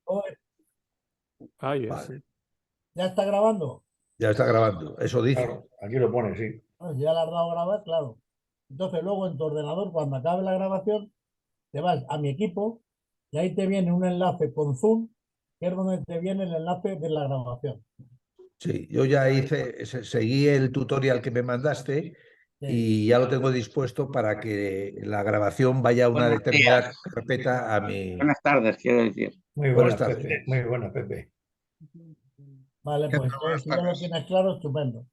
Oye, Ahí es, Vale, sí. ¿ya está grabando? ya está grabando, eso dice. Claro, aquí lo pone, sí. Bueno, si ya le has dado a grabar, claro. Entonces luego en tu ordenador, cuando acabe la grabación, te vas a mi equipo y ahí te viene un enlace con Zoom, que es donde te viene el enlace de la grabación. Sí, yo ya seguí el tutorial que me mandaste Sí. y ya lo tengo dispuesto para que la grabación vaya a una Buenos determinada días. carpeta a mi... Buenas tardes, quiero decir. Muy Buenas buenas, Pepe. tardes. Muy buenas, Pepe. Vale, ¿Qué pues tal? Buenas si ya lo tardes. tienes claro, estupendo.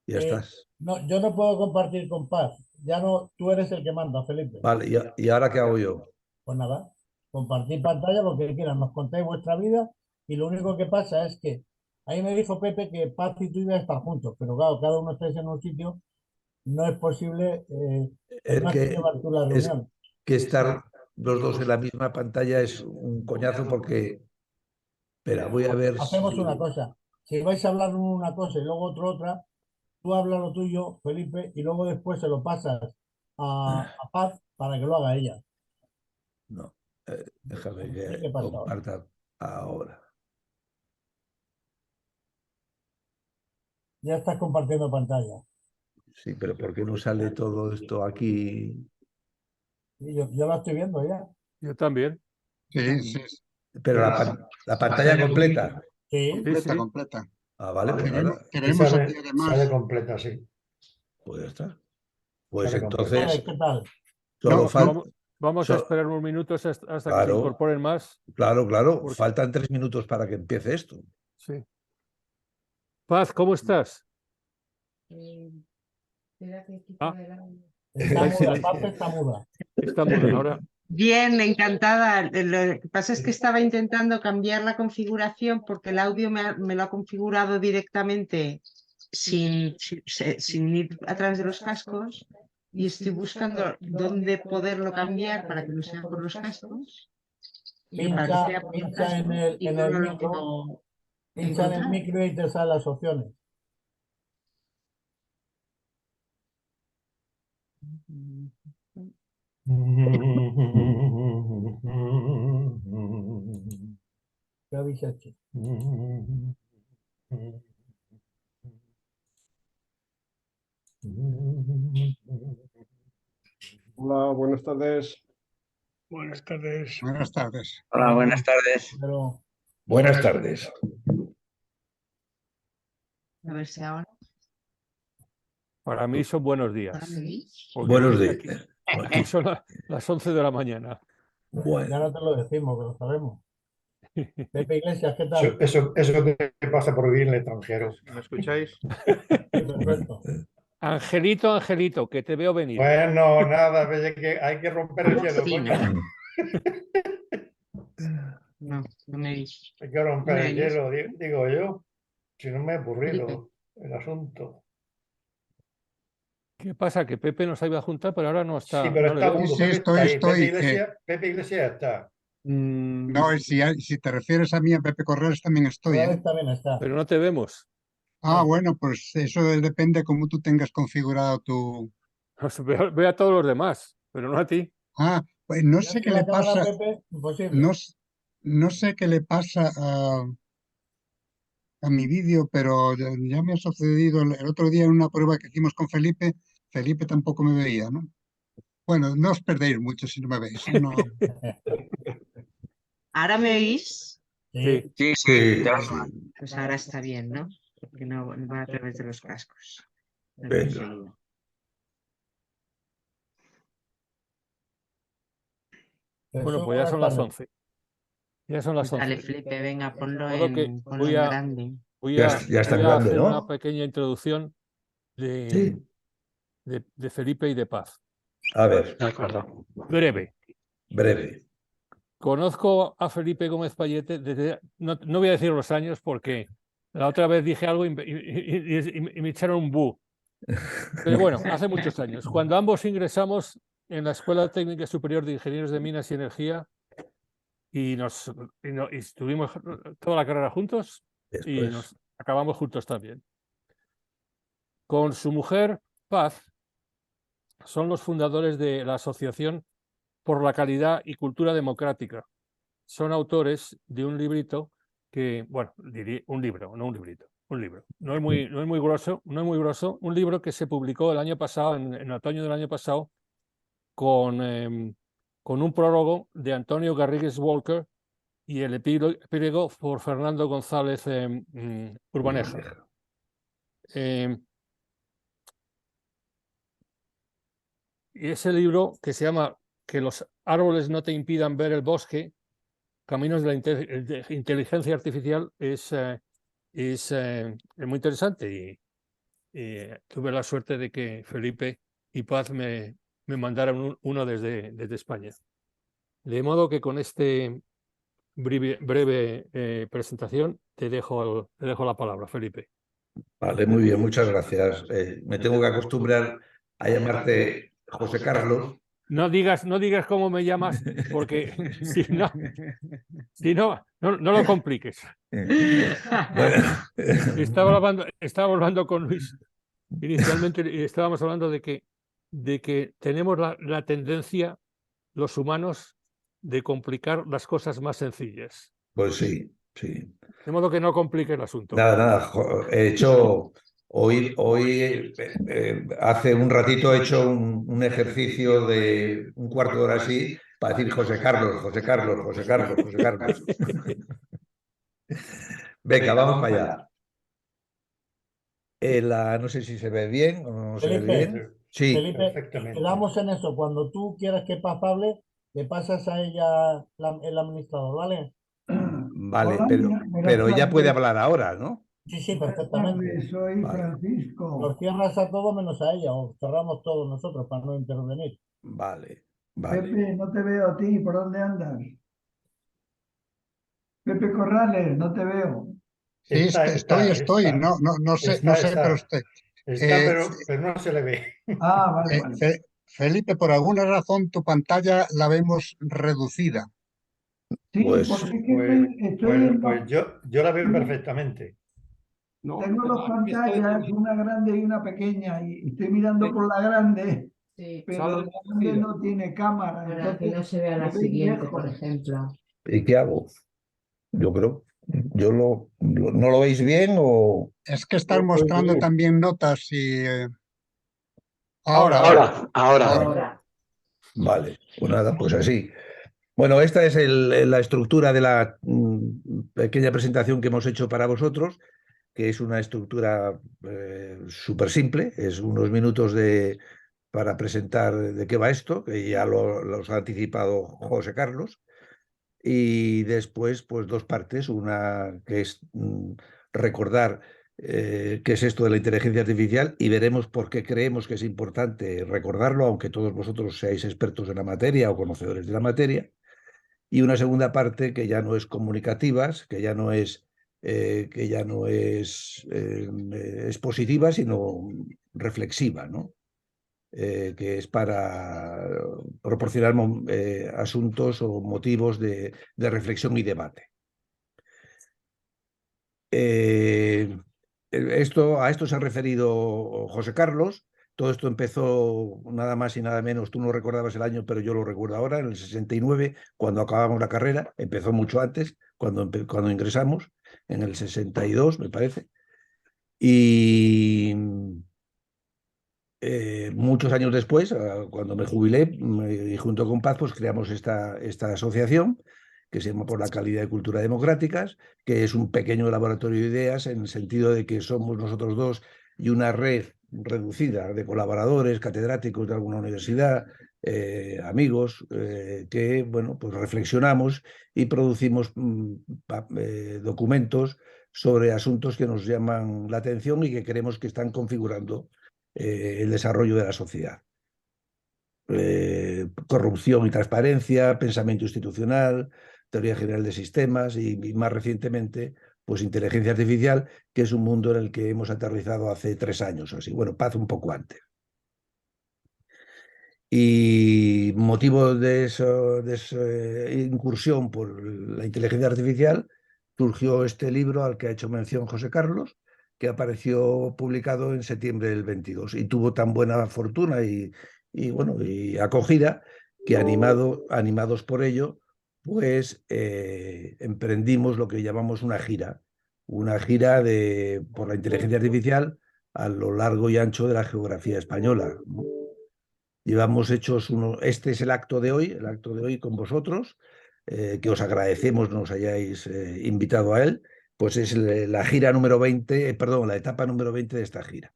Ya estás. No, yo no puedo compartir con Paz. Ya no, tú eres el que manda, Felipe. Vale, ¿y ahora qué hago yo? Pues nada, compartir pantalla lo que quieran, nos contáis vuestra vida y lo único que pasa es que ahí me dijo Pepe que Paz y tú ibas a estar juntos, pero claro, cada uno estáis en un sitio, no es posible, Es tendrás que que, llevar tú la es reunión. que estar los dos en la misma pantalla es un coñazo porque... Espera, voy a ver Hacemos una si... cosa, si vais a hablar una cosa y luego otra, tú hablas lo tuyo, Felipe, y luego después se lo pasas a Paz para que lo haga ella. No, déjame ¿Sí? que ¿Qué pasa ahora? comparta ahora. Ya estás compartiendo pantalla. Sí, pero ¿por qué no sale todo esto aquí? Y yo la estoy viendo ya. Yo también. Sí, sí, Pero la pantalla completa. Sí, Sí, completa, sí. completa. Ah, vale, pues Queremos, nada, Y queremos aquí sale además. completa, sí. pues ya está. Pues Sale completa. entonces ¿qué tal? solo No, falta... Vamos a esperar unos minutos hasta que se Claro, incorporen más. claro. Porque- Faltan 3 minutos para que empiece esto. Sí. Paz, ¿cómo estás? Espera que quito Ah, Está está en muda, silencio. Paz está muda. Está muda ahora. Bien, encantada. Lo que pasa es que estaba intentando cambiar la configuración porque el audio me lo ha configurado directamente sin ir a través de los cascos y estoy buscando dónde poderlo cambiar para que no sea por los cascos y para que sea por los Pincha en cascos y en no el lo micro, puedo pincha en el encontrar. micro y te salen las opciones. ¿Qué habéis hecho? Hola, buenas tardes. Buenas tardes. Buenas tardes. Hola, buenas tardes. Pero Buenas tardes. A ver si ahora. Para mí son buenos ¿Ahora días. me veis? Porque Buenos aquí, días. aquí son las 11 de la mañana. ya Bueno, no te lo decimos, que lo sabemos. Pepe Iglesias, ¿qué tal? Eso que pasa por vivir en el extranjero. ¿Me escucháis? Sí, perfecto. Angelito, Angelito, que te veo venir. Bueno, nada, hay que romper el hielo, Sí, coño. ¿no? No me veis. Hay que romper el ¿Me oyes? hielo, digo yo. Si no me he Felipe. aburrido el asunto. ¿Qué pasa? Que Pepe nos iba a juntar, pero ahora no Sí, está. pero No le está veo. mudo. Sí, Pepe está ahí. estoy, que Pepe Iglesias está. no, si te refieres a mí, a Pepe Corrales, también estoy, ¿eh? Corrales también está. Pero no te vemos. Ah, bueno, pues eso depende cómo tú tengas configurado tu... Veo a todos los demás, pero no a ti. Ah, pues no Ya es sé que qué le la cámara, pasa, Pepe, imposible. no, no sé qué le pasa a mi vídeo, pero ya me ha sucedido el otro día en una prueba que hicimos con Felipe, Felipe tampoco me veía, ¿no? Bueno, no os perdéis mucho si no me veis. No, ¿Ahora me oís? Sí. Sí, sí, te sí. Pues ahora está bien, ¿no? Porque no va a través de los cascos. No lo he Venga. conseguido. Bueno, Jesús, pues ya buenas son las tardes. 11. Ya son las Dale, 11. Felipe, venga, De modo que ponlo en grande. Ya está voy a grande, hacer ¿no? una pequeña introducción Sí. de Felipe y de Paz. A ver, Breve. breve. Conozco a Felipe Gómez Payete desde, no voy a decir los años porque la otra vez dije algo y me echaron un bu. Pero bueno, hace muchos años. Cuando ambos ingresamos en la Escuela Técnica Superior de Ingenieros de Minas y Energía y estuvimos toda la carrera juntos y Después. nos acabamos juntos también. Con su mujer, Paz, son los fundadores de la Asociación por la Calidad y Cultura Democrática, son autores de un librito que, bueno, un libro, no un librito, un libro. No es muy grueso, un libro que se publicó el año pasado, en otoño del año pasado, con un prólogo de Antonio Garrigues Walker y el epílogo por Fernando González Urbaneja. Y ese libro, que se llama Que los árboles no te impidan ver el bosque, Caminos de la inteligencia artificial, es muy interesante, y tuve la suerte de que Felipe y Paz me mandaran uno desde España. De modo que con este breve presentación te dejo la palabra, Felipe. Vale, muy bien, muchas gracias. Me tengo que acostumbrar a llamarte José Carlos. No digas cómo me llamas, porque si no, no lo compliques. Bueno, Estaba hablando con Luis inicialmente y estábamos hablando de que tenemos la tendencia, los humanos, de complicar las cosas más sencillas. pues sí, sí. De modo que no complique el asunto. Nada, he hecho, hoy hace un ratito he hecho un ejercicio de un cuarto de hora así para decir José Carlos, José Carlos, José Carlos, José Carlos. Venga, vamos para allá. No sé si se ve bien o no se ve Felipe, bien. Sí, Felipe, Perfectamente. quedamos en eso. Cuando tú quieras que Paz hable, le pasas a ella el administrador, ¿vale? vale, Hola, pero buenas ella puede tardes. hablar ahora, ¿no? Sí, sí, Buenas perfectamente. tardes, soy Vale. Francisco. Los cierras a todos menos a ella, o cerramos todos nosotros para no intervenir. Vale, vale. Pepe, no te veo a ti, ¿por dónde andas? Pepe Corrales, no te veo. Sí, estoy, Está, no sé, pero estoy. pero no se le ve. Ah, vale, vale. Felipe, por alguna razón tu pantalla la vemos reducida. Sí, Pues- porque es que Pues yo la veo perfectamente. tengo dos pantallas, una grande y una pequeña, y estoy mirando por la grande, Sí, pero la grande no tiene cámara. para que no se vea la me veis siguiente, lejos. por ejemplo. ¿Y qué hago? Yo creo. ¿No lo veis bien o...? Es que están mostrando también notas y... Ahora. Ahora. Vale, pues nada, pues así. Bueno, esta es la estructura de la pequeña presentación que hemos hecho para vosotros, que es una estructura súper simple, es unos minutos para presentar de qué va esto, que ya los ha anticipado José Carlos, y después pues dos partes, una que es recordar qué es esto de la inteligencia artificial y veremos por qué creemos que es importante recordarlo, aunque todos vosotros seáis expertos en la materia o conocedores de la materia. Y una segunda parte que ya no es comunicativa, que ya no es expositiva, sino reflexiva, ¿no? Que es para proporcionar asuntos o motivos de reflexión y debate. A esto se ha referido José Carlos. Todo esto empezó nada más y nada menos, tú no recordabas el año, pero yo lo recuerdo ahora, en el 69, cuando acabamos la carrera. Empezó mucho antes, cuando ingresamos, en el 62, me parece. Y muchos años después, cuando me jubilé, y junto con Paz, pues creamos esta asociación que se llama Por la Calidad de Cultura Democráticas, que es un pequeño laboratorio de ideas en el sentido de que somos nosotros dos y una red reducida de colaboradores, catedráticos de alguna universidad, amigos, que bueno, pues reflexionamos y producimos documentos sobre asuntos que nos llaman la atención y que creemos que están configurando el desarrollo de la sociedad. Corrupción y transparencia, pensamiento institucional, teoría general de sistemas y más recientemente, pues inteligencia artificial, que es un mundo en el que hemos aterrizado hace 3 años o así. Bueno, Paz un poco antes. Y motivo de esa incursión por la inteligencia artificial surgió este libro al que ha hecho mención José Carlos, que apareció publicado en septiembre del 22 y tuvo tan buena fortuna y acogida que animados por ello, pues emprendimos lo que llamamos una gira por la inteligencia artificial a lo largo y ancho de la geografía española, ¿no? Llevamos hechos este es el acto de hoy con vosotros, que os agradecemos nos hayáis invitado a él, pues es la gira número 20, perdón, la etapa número 20 de esta gira.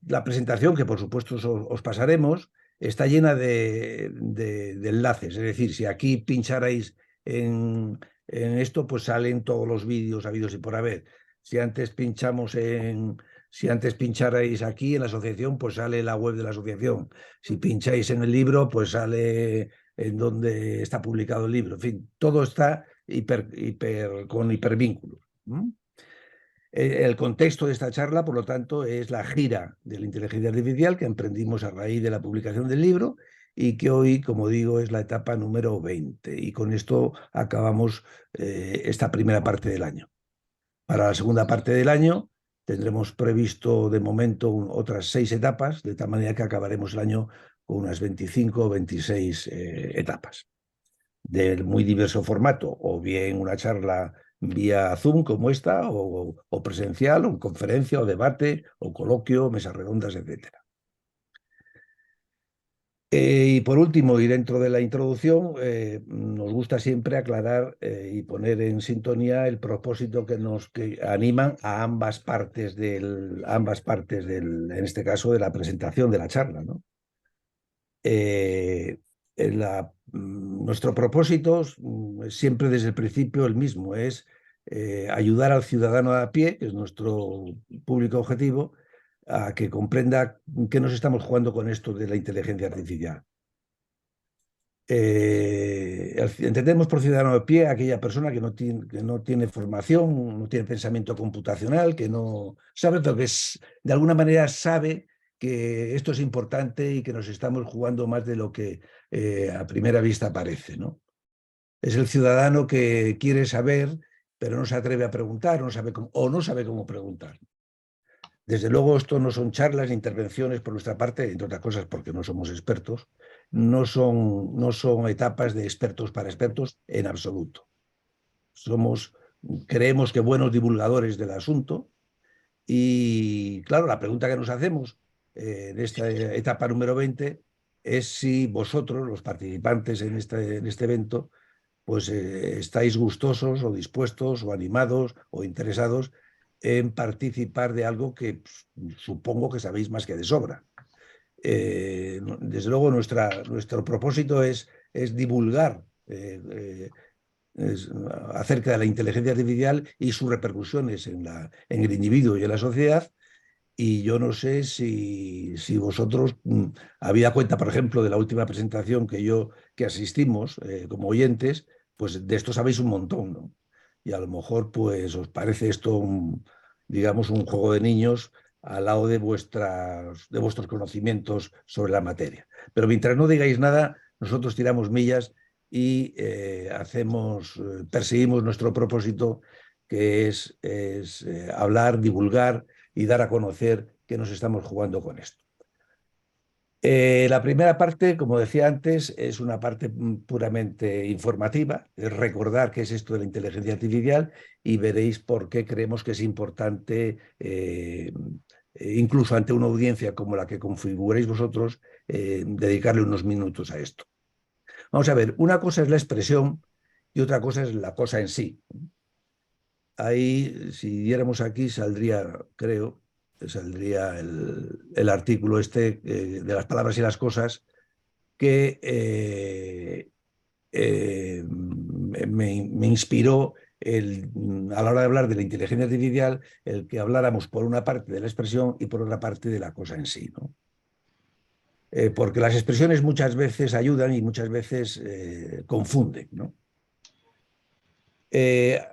La presentación, que por supuesto os pasaremos, está llena de enlaces, es decir, si aquí pincharais en esto, pues salen todos los vídeos habidos y por haber. Si antes pincharais aquí en la asociación, pues sale la web de la asociación. Si pincháis en el libro, pues sale en donde está publicado el libro. En fin, todo está con hipervínculos. El contexto de esta charla, por lo tanto, es la gira de la inteligencia artificial que emprendimos a raíz de la publicación del libro y que hoy, como digo, es la etapa número 20. Y con esto acabamos esta primera parte del año. Para la segunda parte del año tendremos previsto de momento otras 6 etapas, de tal manera que acabaremos el año con unas 25 o 26 etapas, de muy diverso formato, o bien una charla vía Zoom como esta, o presencial, o conferencia, o debate, o coloquio, mesas redondas, etc. Y por último, y dentro de la introducción, nos gusta siempre aclarar y poner en sintonía el propósito que animan a ambas partes en este caso, de la presentación de la charla, ¿no? Nuestro propósito siempre desde el principio el mismo, es ayudar al ciudadano a pie, que es nuestro público objetivo, a que comprenda qué nos estamos jugando con esto de la inteligencia artificial. Entendemos por ciudadano de pie a aquella persona que no tiene formación, no tiene pensamiento computacional, que no sabe, pero que de alguna manera sabe que esto es importante y que nos estamos jugando más de lo que a primera vista parece, ¿no? Es el ciudadano que quiere saber, pero no se atreve a preguntar, no sabe cómo preguntar. Desde luego, esto no son charlas ni intervenciones por nuestra parte, entre otras cosas porque no somos expertos, no son etapas de expertos para expertos en absoluto. Creemos que buenos divulgadores del asunto y, claro, la pregunta que nos hacemos en esta etapa número 20 es si vosotros, los participantes en este evento, pues estáis gustosos o dispuestos o animados o interesados en participar de algo que supongo que sabéis más que de sobra. Desde luego nuestro propósito es divulgar acerca de la inteligencia artificial y sus repercusiones en el individuo y en la sociedad. Y yo no sé si vosotros, habida cuenta, por ejemplo, de la última presentación que asistimos como oyentes, pues de esto sabéis un montón, ¿no? Y a lo mejor pues os parece esto digamos un juego de niños al lado de vuestros conocimientos sobre la materia. Pero mientras no digáis nada, nosotros tiramos millas y perseguimos nuestro propósito, que es hablar, divulgar y dar a conocer que nos estamos jugando con esto. La primera parte, como decía antes, es una parte puramente informativa, es recordar qué es esto de la inteligencia artificial y veréis por qué creemos que es importante, incluso ante una audiencia como la que configuréis vosotros, dedicarle unos minutos a esto. Vamos a ver, una cosa es la expresión y otra cosa es la cosa en sí. Ahí, si diéramos aquí, saldría el artículo de las palabras y las cosas que me inspiró a la hora de hablar de la inteligencia artificial, el que habláramos por una parte de la expresión y por otra parte de la cosa en sí, ¿no? Porque las expresiones muchas veces ayudan y muchas veces confunden, ¿no?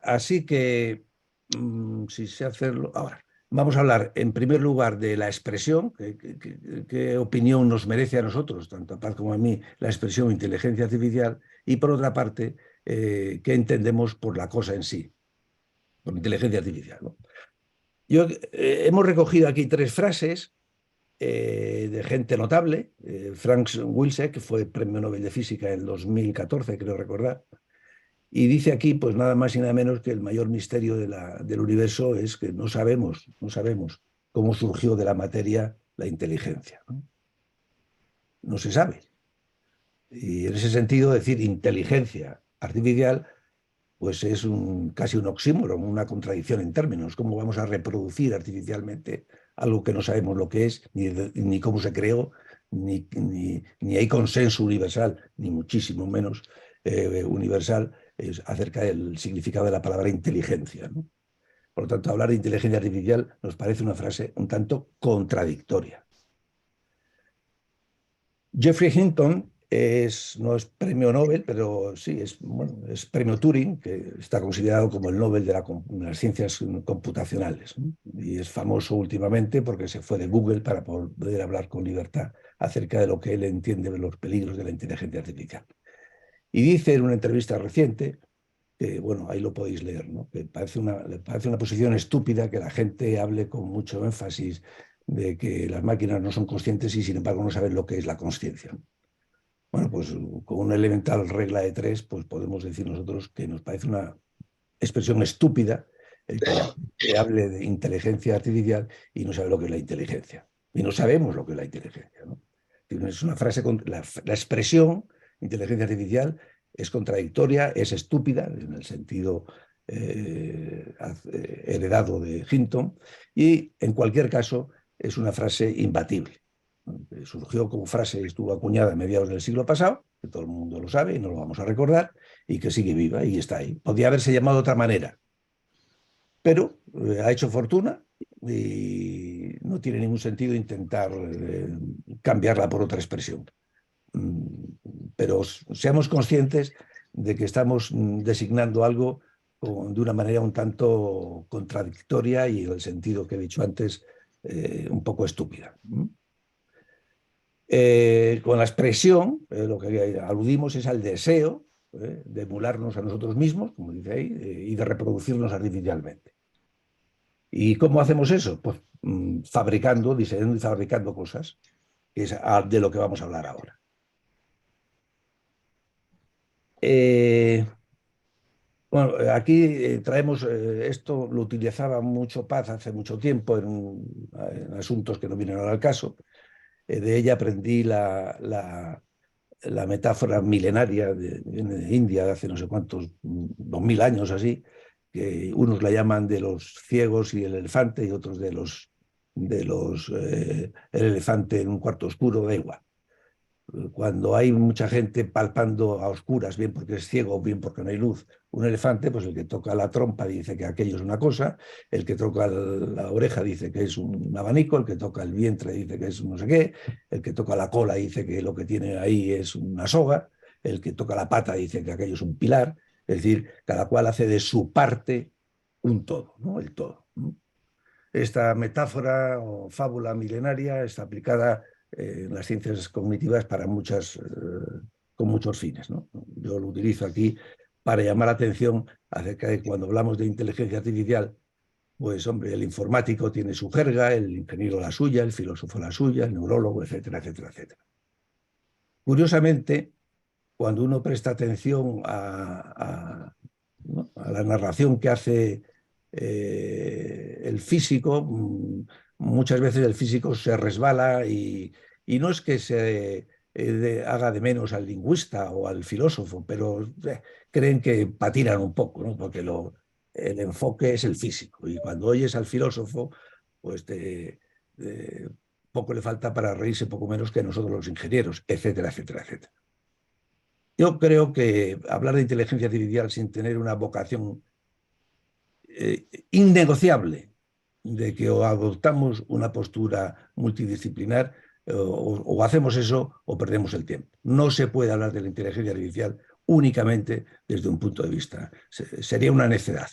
Así que, si sé hacerlo, ahora vamos a hablar en primer lugar de la expresión, qué opinión nos merece a nosotros, tanto a Paz como a mí, la expresión inteligencia artificial, y por otra parte, qué entendemos por la cosa en sí, por inteligencia artificial, ¿no? Hemos recogido aquí 3 frases de gente notable. Frank Wilczek, que fue premio Nobel de Física en el 2014, creo recordar. Y dice aquí, pues nada más y nada menos que el mayor misterio del universo es que no sabemos cómo surgió de la materia la inteligencia. No se sabe. Y en ese sentido, decir inteligencia artificial, pues es casi un oxímoron, una contradicción en términos. ¿Cómo vamos a reproducir artificialmente algo que no sabemos lo que es, ni cómo se creó, ni hay consenso universal, ni muchísimo menos universal acerca del significado de la palabra inteligencia, ¿no? Por lo tanto, hablar de inteligencia artificial nos parece una frase un tanto contradictoria. Geoffrey Hinton no es premio Nobel, pero sí, es premio Turing, que está considerado como el Nobel de las ciencias computacionales, ¿no? Y es famoso últimamente porque se fue de Google para poder hablar con libertad acerca de lo que él entiende de los peligros de la inteligencia artificial. Y dice en una entrevista reciente, que bueno, ahí lo podéis leer, ¿no? Que le parece una posición estúpida que la gente hable con mucho énfasis de que las máquinas no son conscientes y sin embargo no saben lo que es la consciencia. Bueno, pues con una elemental regla de 3, pues podemos decir nosotros que nos parece una expresión estúpida el que la gente hable de inteligencia artificial y no sabe lo que es la inteligencia. Y no sabemos lo que es la inteligencia, ¿no? Es una frase, la expresión inteligencia artificial es contradictoria, es estúpida, en el sentido heredado de Hinton, y en cualquier caso es una frase imbatible. Surgió como frase, estuvo acuñada a mediados del siglo pasado, que todo el mundo lo sabe y no lo vamos a recordar, y que sigue viva y está ahí. Podría haberse llamado de otra manera, pero ha hecho fortuna y no tiene ningún sentido intentar cambiarla por otra expresión. Pero seamos conscientes de que estamos designando algo de una manera un tanto contradictoria y en el sentido que he dicho antes, un poco estúpida. Con la expresión, lo que aludimos es al deseo de emularnos a nosotros mismos, como dice ahí, y de reproducirnos artificialmente. ¿Y cómo hacemos eso? Pues fabricando, diseñando y fabricando cosas, que es de lo que vamos a hablar ahora. Bueno, aquí traemos, esto lo utilizaba mucho Paz hace mucho tiempo en asuntos que no vienen ahora al caso. De ella aprendí la metáfora milenaria de India de hace no sé cuántos, 2000 años así, que unos la llaman de los ciegos y el elefante y otros el elefante en un cuarto oscuro, da igual. Cuando hay mucha gente palpando a oscuras, bien porque es ciego o bien porque no hay luz, un elefante, pues el que toca la trompa dice que aquello es una cosa, el que toca la oreja dice que es un abanico, el que toca el vientre dice que es un no sé qué, el que toca la cola dice que lo que tiene ahí es una soga, el que toca la pata dice que aquello es un pilar, es decir, cada cual hace de su parte un todo, ¿no? El todo, ¿no? Esta metáfora o fábula milenaria está aplicada en las ciencias cognitivas con muchos fines, ¿no? Yo lo utilizo aquí para llamar la atención acerca de cuando hablamos de inteligencia artificial, pues hombre, el informático tiene su jerga, el ingeniero la suya, el filósofo la suya, el neurólogo, etcétera, etcétera, etcétera. Curiosamente, cuando uno presta atención a la narración que hace el físico, muchas veces el físico se resbala y no es que se haga de menos al lingüista o al filósofo, pero creen que patinan un poco, ¿no? Porque el enfoque es el físico y cuando oyes al filósofo, pues poco le falta para reírse, poco menos que nosotros los ingenieros, etcétera, etcétera, etcétera. Yo creo que hablar de inteligencia artificial sin tener una vocación innegociable de que o adoptamos una postura multidisciplinar o hacemos eso o perdemos el tiempo. No se puede hablar de la inteligencia artificial únicamente desde un punto de vista. Sería una necedad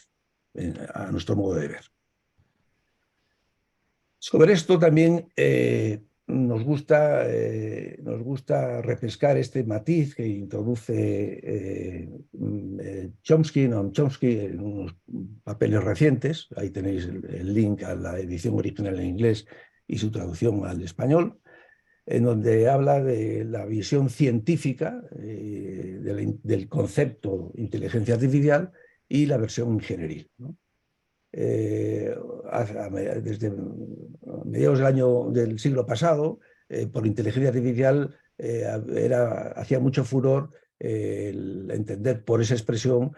a nuestro modo de ver. Sobre esto también nos gusta repescar este matiz que introduce Chomsky en unos papeles recientes. Ahí tenéis el link a la edición original en inglés y su traducción al español, en donde habla de la visión científica del concepto inteligencia artificial y la versión ingenieril, ¿no? Desde mediados del siglo pasado, por inteligencia artificial hacía mucho furor el entender por esa expresión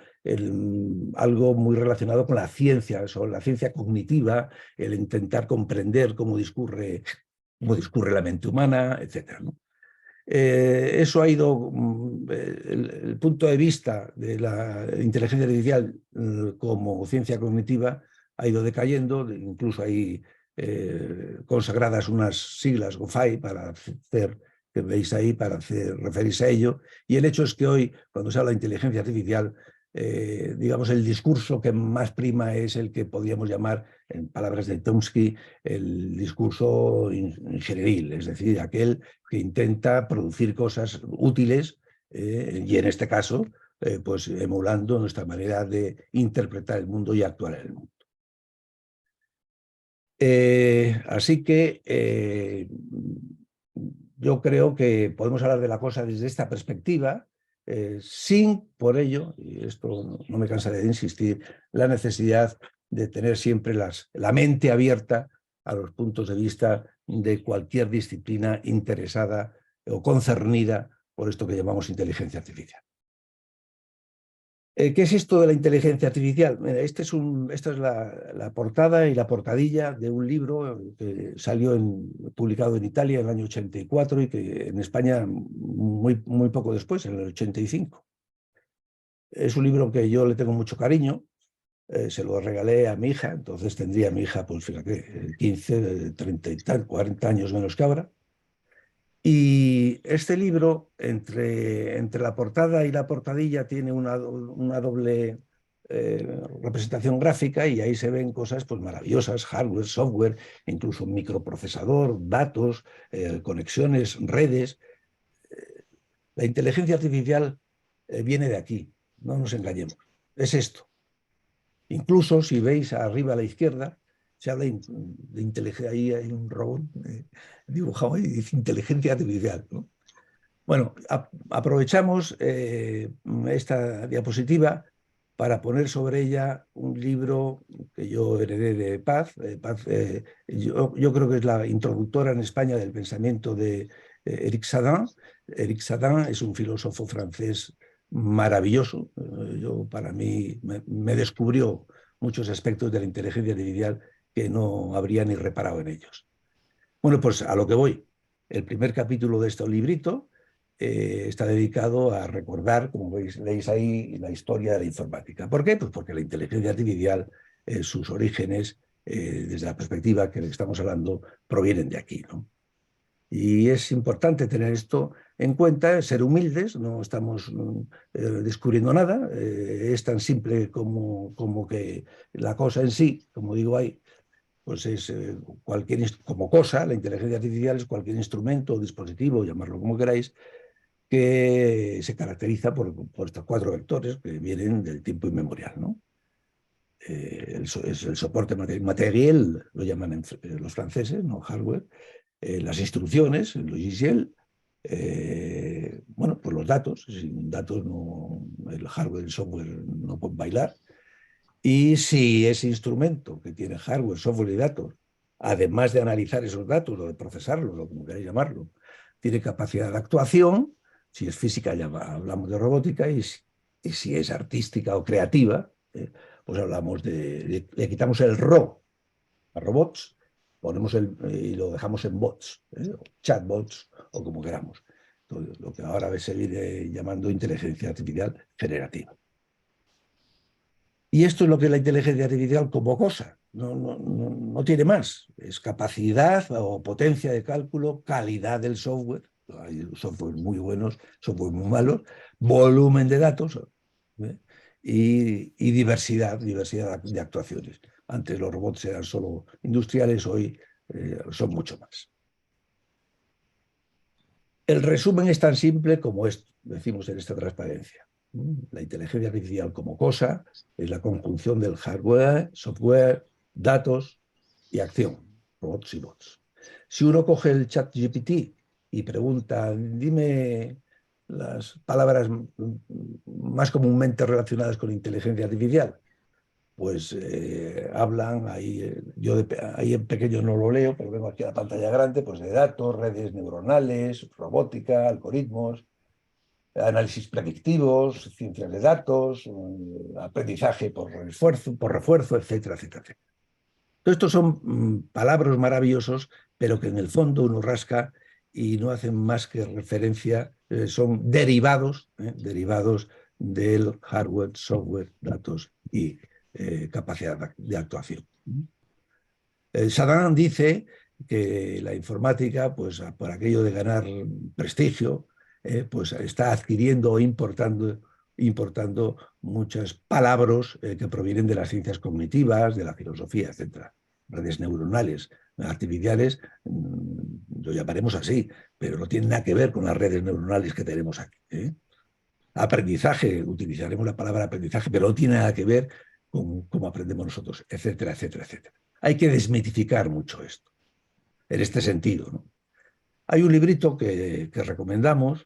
algo muy relacionado con la ciencia, sobre la ciencia cognitiva, el intentar comprender cómo discurre la mente humana, etc., ¿no? Eso ha ido, el punto de vista de la inteligencia artificial como ciencia cognitiva ha ido decayendo, incluso hay consagradas unas siglas, GOFAI, que veis ahí, para referirse a ello, y el hecho es que hoy, cuando se habla de inteligencia artificial, digamos, el discurso que más prima es el que podríamos llamar, en palabras de Chomsky, el discurso ingenieril, es decir, aquel que intenta producir cosas útiles y en este caso, pues emulando nuestra manera de interpretar el mundo y actuar en el mundo. Así que yo creo que podemos hablar de la cosa desde esta perspectiva, sin por ello, y esto no me cansaré de insistir, la necesidad de tener siempre la mente abierta a los puntos de vista de cualquier disciplina interesada o concernida por esto que llamamos inteligencia artificial. ¿Qué es esto de la inteligencia artificial? Mira, esta es la portada y la portadilla de un libro que salió publicado en Italia en el año 84 y que en España muy poco después, en el 85. Es un libro que yo le tengo mucho cariño. Se lo regalé a mi hija, entonces tendría mi hija, pues fíjate, 15, 30 y tal, 40 años menos que ahora. Y este libro, entre la portada y la portadilla, tiene una doble representación gráfica y ahí se ven cosas pues maravillosas, hardware, software, incluso microprocesador, datos, conexiones, redes. La inteligencia artificial viene de aquí, no nos engañemos, es esto. Incluso si veis arriba a la izquierda, se habla de inteligencia, ahí hay un robot dibujado y dice inteligencia artificial, ¿no? Bueno, aprovechamos esta diapositiva para poner sobre ella un libro que yo heredé de Paz. Yo creo que es la introductora en España del pensamiento de Éric Sadin. Éric Sadin es un filósofo francés maravilloso. Para mí me descubrió muchos aspectos de la inteligencia artificial que no habría ni reparado en ellos. Bueno, pues a lo que voy. El primer capítulo de este librito está dedicado a recordar, como veis ahí, la historia de la informática. ¿Por qué? Pues porque la inteligencia artificial, sus orígenes, desde la perspectiva que estamos hablando, provienen de aquí, ¿no? Y es importante tener esto en cuenta, ser humildes, no estamos descubriendo nada, es tan simple como que la cosa en sí, como digo ahí, pues es como cosa, la inteligencia artificial es cualquier instrumento o dispositivo, llamarlo como queráis, que se caracteriza por estos 4 vectores que vienen del tiempo inmemorial, ¿no? Es el soporte material, lo llaman los franceses, ¿no? Hardware, las instrucciones, el logiciel, bueno, pues los datos, sin datos el hardware y el software no pueden bailar. Y si ese instrumento que tiene hardware, software y datos, además de analizar esos datos o de procesarlos, o como queráis llamarlo, tiene capacidad de actuación, si es física ya hablamos de robótica, y si es artística o creativa, pues hablamos le quitamos el RO a robots, ponemos y lo dejamos en bots, o chatbots, o como queramos. Entonces, lo que ahora se viene llamando inteligencia artificial generativa. Y esto es lo que es la inteligencia artificial como cosa, no tiene más. Es capacidad o potencia de cálculo, calidad del software, hay software muy buenos, software muy malos, volumen de datos y diversidad de actuaciones. Antes los robots eran solo industriales, hoy son mucho más. El resumen es tan simple como esto, decimos en esta transparencia. La inteligencia artificial como cosa es la conjunción del hardware, software, datos y acción, robots y bots. Si uno coge el ChatGPT y pregunta, dime las palabras más comúnmente relacionadas con inteligencia artificial, pues hablan, ahí en pequeño no lo leo, pero vengo aquí a la pantalla grande, pues de datos, redes neuronales, robótica, algoritmos, análisis predictivos, ciencias de datos, aprendizaje por refuerzo, etcétera, etcétera, etcétera. Todo estos son palabras maravillosos, pero que en el fondo uno rasca y no hacen más que referencia, son derivados del hardware, software, datos y capacidad de actuación. Saddam dice que la informática, pues por aquello de ganar prestigio, pues está adquiriendo o importando muchas palabras que provienen de las ciencias cognitivas, de la filosofía, etc. Redes neuronales, artificiales, lo llamaremos así, pero no tiene nada que ver con las redes neuronales que tenemos aquí. Aprendizaje, utilizaremos la palabra aprendizaje, pero no tiene nada que ver con cómo aprendemos nosotros, etcétera, etcétera, etcétera. Hay que desmitificar mucho esto, en este sentido, ¿no? Hay un librito que recomendamos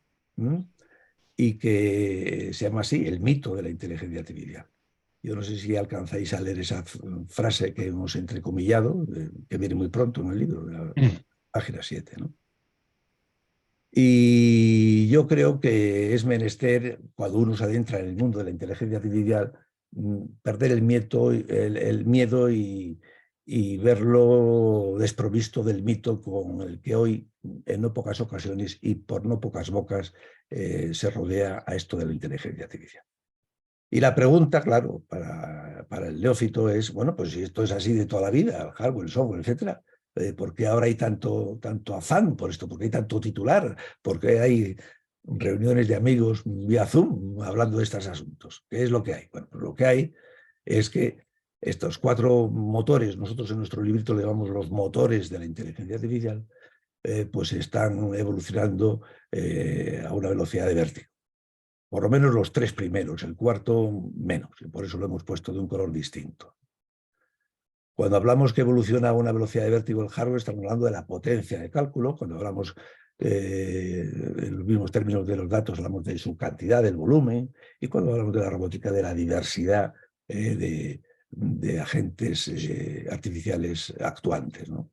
y que se llama así, El mito de la inteligencia artificial. Yo no sé si alcanzáis a leer esa frase que hemos entrecomillado, que viene muy pronto en el libro, la página 7, ¿no? Y yo creo que es menester, cuando uno se adentra en el mundo de la inteligencia artificial, perder el miedo y verlo desprovisto del mito con el que hoy, en no pocas ocasiones y por no pocas bocas, se rodea a esto de la inteligencia artificial. Y la pregunta, claro, para el neófito es, bueno, pues si esto es así de toda la vida, el hardware, el software, etcétera, ¿por qué ahora hay tanto afán por esto? ¿Por qué hay tanto titular? ¿Por qué hay reuniones de amigos vía Zoom hablando de estos asuntos? ¿Qué es lo que hay? Bueno, pues lo que hay es que estos 4 motores, nosotros en nuestro librito le llamamos los motores de la inteligencia artificial, pues están evolucionando a una velocidad de vértigo. Por lo menos los 3 primeros, el cuarto menos, y por eso lo hemos puesto de un color distinto. Cuando hablamos que evoluciona a una velocidad de vértigo el hardware, estamos hablando de la potencia de cálculo. Cuando hablamos en los mismos términos de los datos, hablamos de su cantidad, del volumen, y cuando hablamos de la robótica, de la diversidad de agentes artificiales actuantes, ¿no?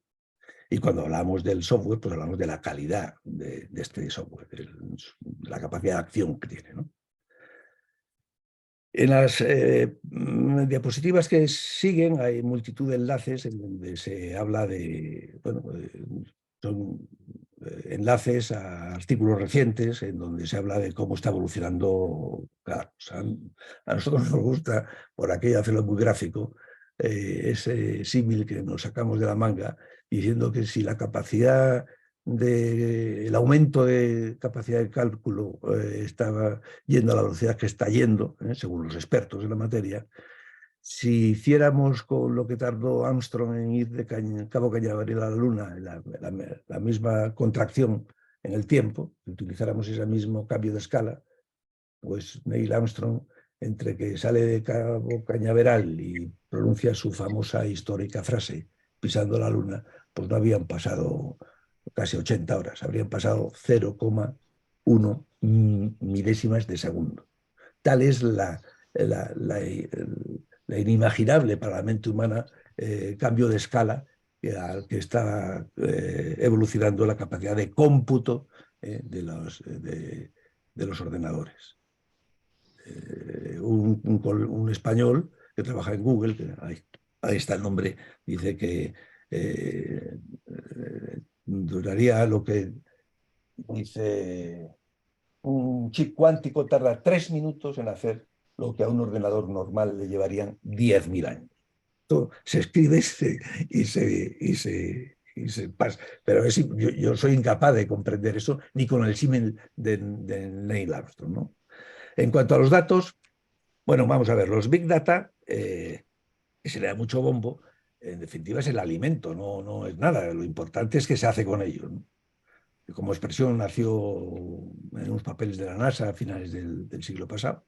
Y cuando hablamos del software, pues hablamos de la calidad de este software, de la capacidad de acción que tiene, ¿no? En las diapositivas que siguen hay multitud de enlaces en donde se habla de, bueno, son enlaces a artículos recientes en donde se habla de cómo está evolucionando cada cosa. A nosotros nos gusta, por aquello hacerlo muy gráfico, ese símil que nos sacamos de la manga, diciendo que si la capacidad el aumento de capacidad de cálculo estaba yendo a la velocidad que está yendo, según los expertos en la materia, si hiciéramos con lo que tardó Armstrong en ir de Cabo Cañaveral a la Luna, la misma contracción en el tiempo, si utilizáramos ese mismo cambio de escala, pues Neil Armstrong, entre que sale de Cabo Cañaveral y pronuncia su famosa histórica frase, pisando la Luna, pues no habían pasado casi 80 horas, habrían pasado 0,1 milésimas de segundo. Tal es la inimaginable para la mente humana cambio de escala al que está evolucionando la capacidad de cómputo de los ordenadores. Un español que trabaja en Google, que ahí está el nombre, dice que duraría lo que dice un chip cuántico tarda 3 minutos en hacer lo que a un ordenador normal le llevarían 10.000 años. Esto se escribe y se pasa. Pero yo soy incapaz de comprender eso ni con el símil de Neil Armstrong, ¿no? En cuanto a los datos, bueno, vamos a ver, los Big Data, que se le da mucho bombo, en definitiva es el alimento, no es nada. Lo importante es qué se hace con ellos, ¿no? Como expresión nació en unos papeles de la NASA a finales del siglo pasado.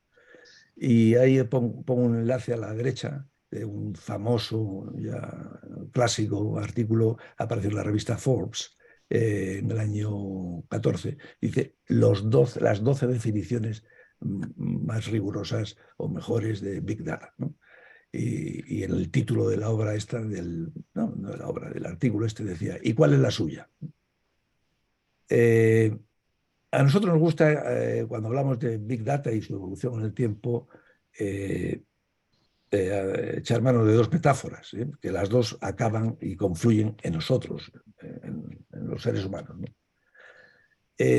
Y ahí pongo un enlace a la derecha de un famoso, ya clásico artículo, apareció en la revista Forbes en el año 14. Dice las 12 definiciones más rigurosas o mejores de Big Data, ¿no? Y en el título de la obra esta, no de la obra, del artículo este decía, ¿y cuál es la suya? A nosotros nos gusta, cuando hablamos de Big Data y su evolución en el tiempo, echar mano de dos metáforas, que las dos acaban y confluyen en nosotros, en los seres humanos, ¿no?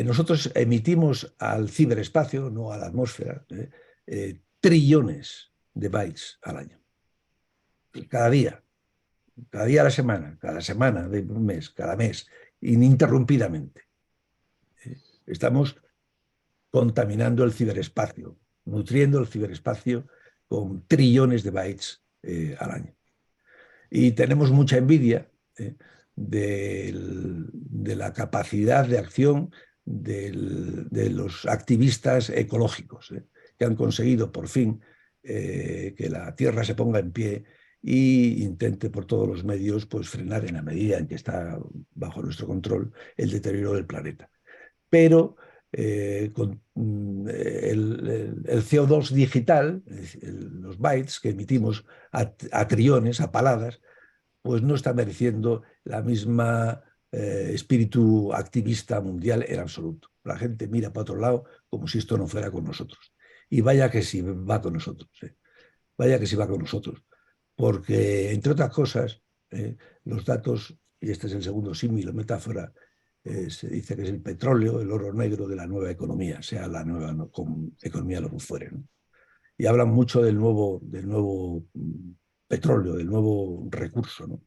Nosotros emitimos al ciberespacio, no a la atmósfera, trillones de bytes al año. Cada día a la semana, cada semana de un mes, cada mes, ininterrumpidamente. Estamos contaminando el ciberespacio, nutriendo el ciberespacio con trillones de bytes al año. Y tenemos mucha envidia de la capacidad de acción de los activistas ecológicos, que han conseguido por fin que la Tierra se ponga en pie e intente por todos los medios pues, frenar en la medida en que está bajo nuestro control el deterioro del planeta. Pero con el CO2 digital, los bytes que emitimos a trillones, a paladas, pues no está mereciendo la misma espíritu activista mundial en absoluto. La gente mira para otro lado como si esto no fuera con nosotros. Y vaya que sí va con nosotros. Vaya que sí va con nosotros. Porque, entre otras cosas, los datos, y este es el segundo símil o metáfora, se dice que es el petróleo, el oro negro de la nueva economía, sea la nueva economía lo que fuere, ¿no? Y hablan mucho del nuevo petróleo, del nuevo recurso, ¿no?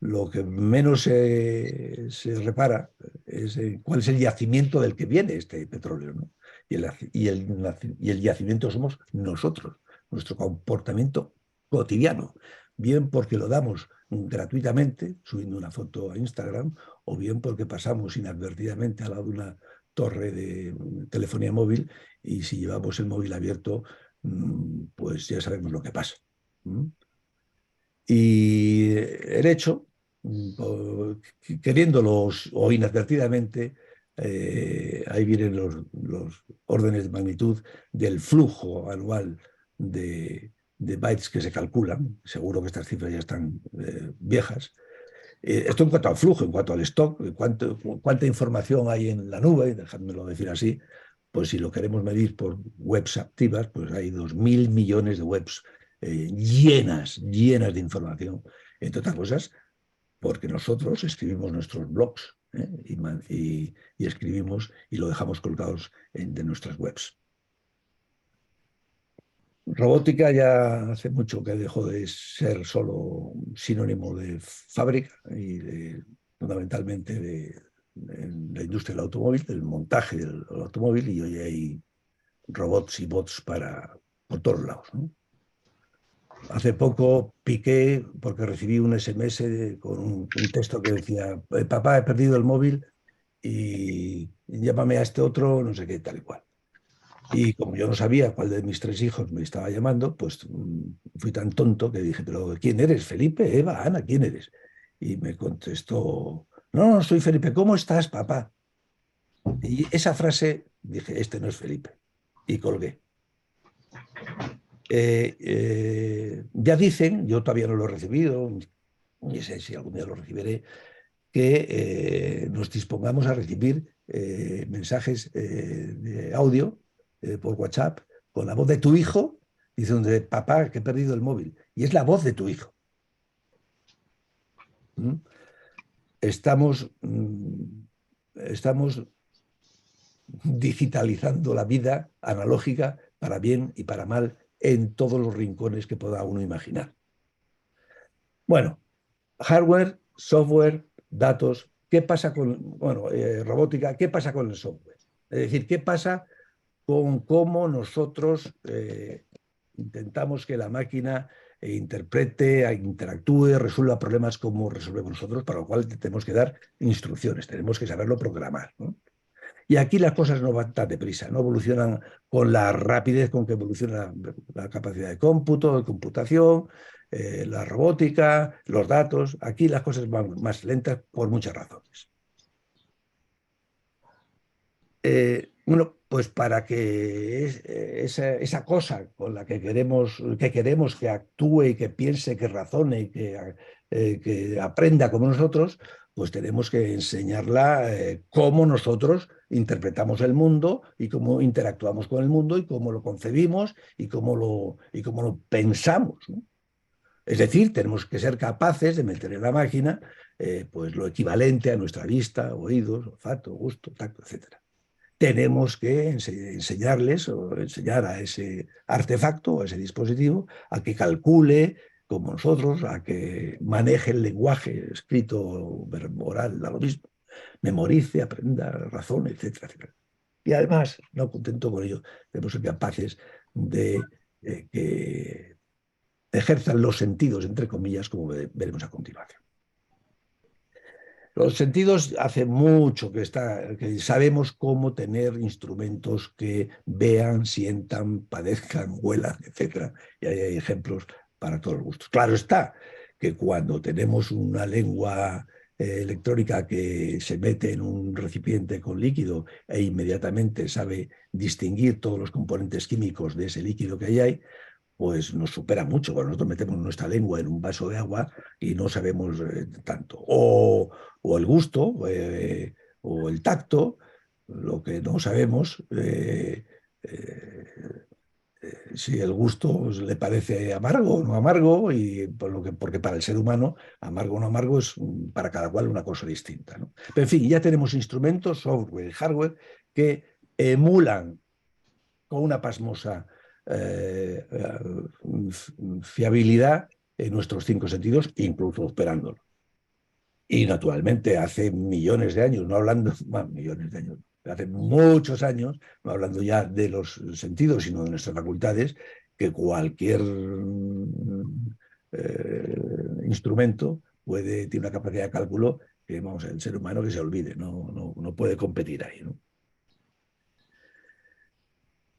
Lo que menos se repara es cuál es el yacimiento del que viene este petróleo, ¿no? Y el yacimiento somos nosotros, nuestro comportamiento cotidiano, bien porque lo damos gratuitamente, subiendo una foto a Instagram, o bien porque pasamos inadvertidamente al lado de una torre de telefonía móvil y si llevamos el móvil abierto, pues ya sabemos lo que pasa. Y el hecho, queriéndolos o inadvertidamente, ahí vienen los órdenes de magnitud del flujo anual de bytes que se calculan. Seguro que estas cifras ya están viejas. Esto en cuanto al flujo, en cuanto al stock, cuánta información hay en la nube, dejádmelo decir así, pues si lo queremos medir por webs activas, pues hay 2.000 millones de webs llenas de información, entre otras cosas, porque nosotros escribimos nuestros blogs y escribimos y lo dejamos colgados de nuestras webs. Robótica ya hace mucho que dejó de ser solo sinónimo de fábrica y fundamentalmente de la industria del automóvil, del montaje del automóvil, y hoy hay robots y bots por todos lados, ¿no? Hace poco piqué porque recibí un SMS con un texto que decía: papá, he perdido el móvil y llámame a este otro, no sé qué, tal y cual. Y como yo no sabía cuál de mis 3 hijos me estaba llamando, pues fui tan tonto que dije: ¿pero quién eres? ¿Felipe, Eva, Ana? ¿Quién eres? Y me contestó: no, soy Felipe. ¿Cómo estás, papá? Y esa frase dije: este no es Felipe. Y colgué. Ya dicen, yo todavía no lo he recibido, ni sé si algún día lo recibiré, que nos dispongamos a recibir mensajes de audio por WhatsApp con la voz de tu hijo diciendo: papá, que he perdido el móvil. Y es la voz de tu hijo. Estamos digitalizando la vida analógica para bien y para mal en todos los rincones que pueda uno imaginar. Bueno, hardware, software, datos. ¿Qué pasa con robótica? ¿Qué pasa con el software? Es decir, ¿qué pasa con cómo nosotros intentamos que la máquina interprete, interactúe, resuelva problemas como resolvemos nosotros, para lo cual tenemos que dar instrucciones, tenemos que saberlo programar, ¿no? Y aquí las cosas no van tan deprisa, no evolucionan con la rapidez con que evoluciona la capacidad de cómputo, de computación, la robótica, los datos. Aquí las cosas van más lentas por muchas razones. Bueno, pues para que esa cosa con la que queremos que actúe y que piense, que razone y que aprenda como nosotros, pues tenemos que enseñarla cómo nosotros interpretamos el mundo y cómo interactuamos con el mundo y cómo lo concebimos y cómo lo pensamos, ¿no? Es decir, tenemos que ser capaces de meter en la máquina pues lo equivalente a nuestra vista, oídos, olfato, gusto, tacto, etc. Tenemos que enseñarles o enseñar a ese artefacto, a ese dispositivo, a que calcule como nosotros, a que maneje el lenguaje escrito o oral, da lo mismo, memorice, aprenda, razone, etcétera, etcétera. Y además, no contento con ello, debemos ser capaces de que ejerzan los sentidos, entre comillas, como veremos a continuación. Los sentidos hace mucho que sabemos cómo tener instrumentos que vean, sientan, padezcan, huelan, etc. Y hay ejemplos para todos los gustos. Claro está que cuando tenemos una lengua electrónica que se mete en un recipiente con líquido e inmediatamente sabe distinguir todos los componentes químicos de ese líquido que hay, pues nos supera mucho. Cuando nosotros metemos nuestra lengua en un vaso de agua y no sabemos tanto. O el gusto, o el tacto, lo que no sabemos, si el gusto le parece amargo o no amargo, y porque para el ser humano, amargo o no amargo es para cada cual una cosa distinta, ¿no? Pero en fin, ya tenemos instrumentos, software y hardware, que emulan con una pasmosa fiabilidad en nuestros 5 sentidos, incluso operándolo. Y naturalmente hace millones de años, no hablando, bueno, millones de años, hace muchos años, no hablando ya de los sentidos, sino de nuestras facultades, que cualquier instrumento tiene una capacidad de cálculo que, vamos, el ser humano que se olvide, no puede competir ahí, ¿no?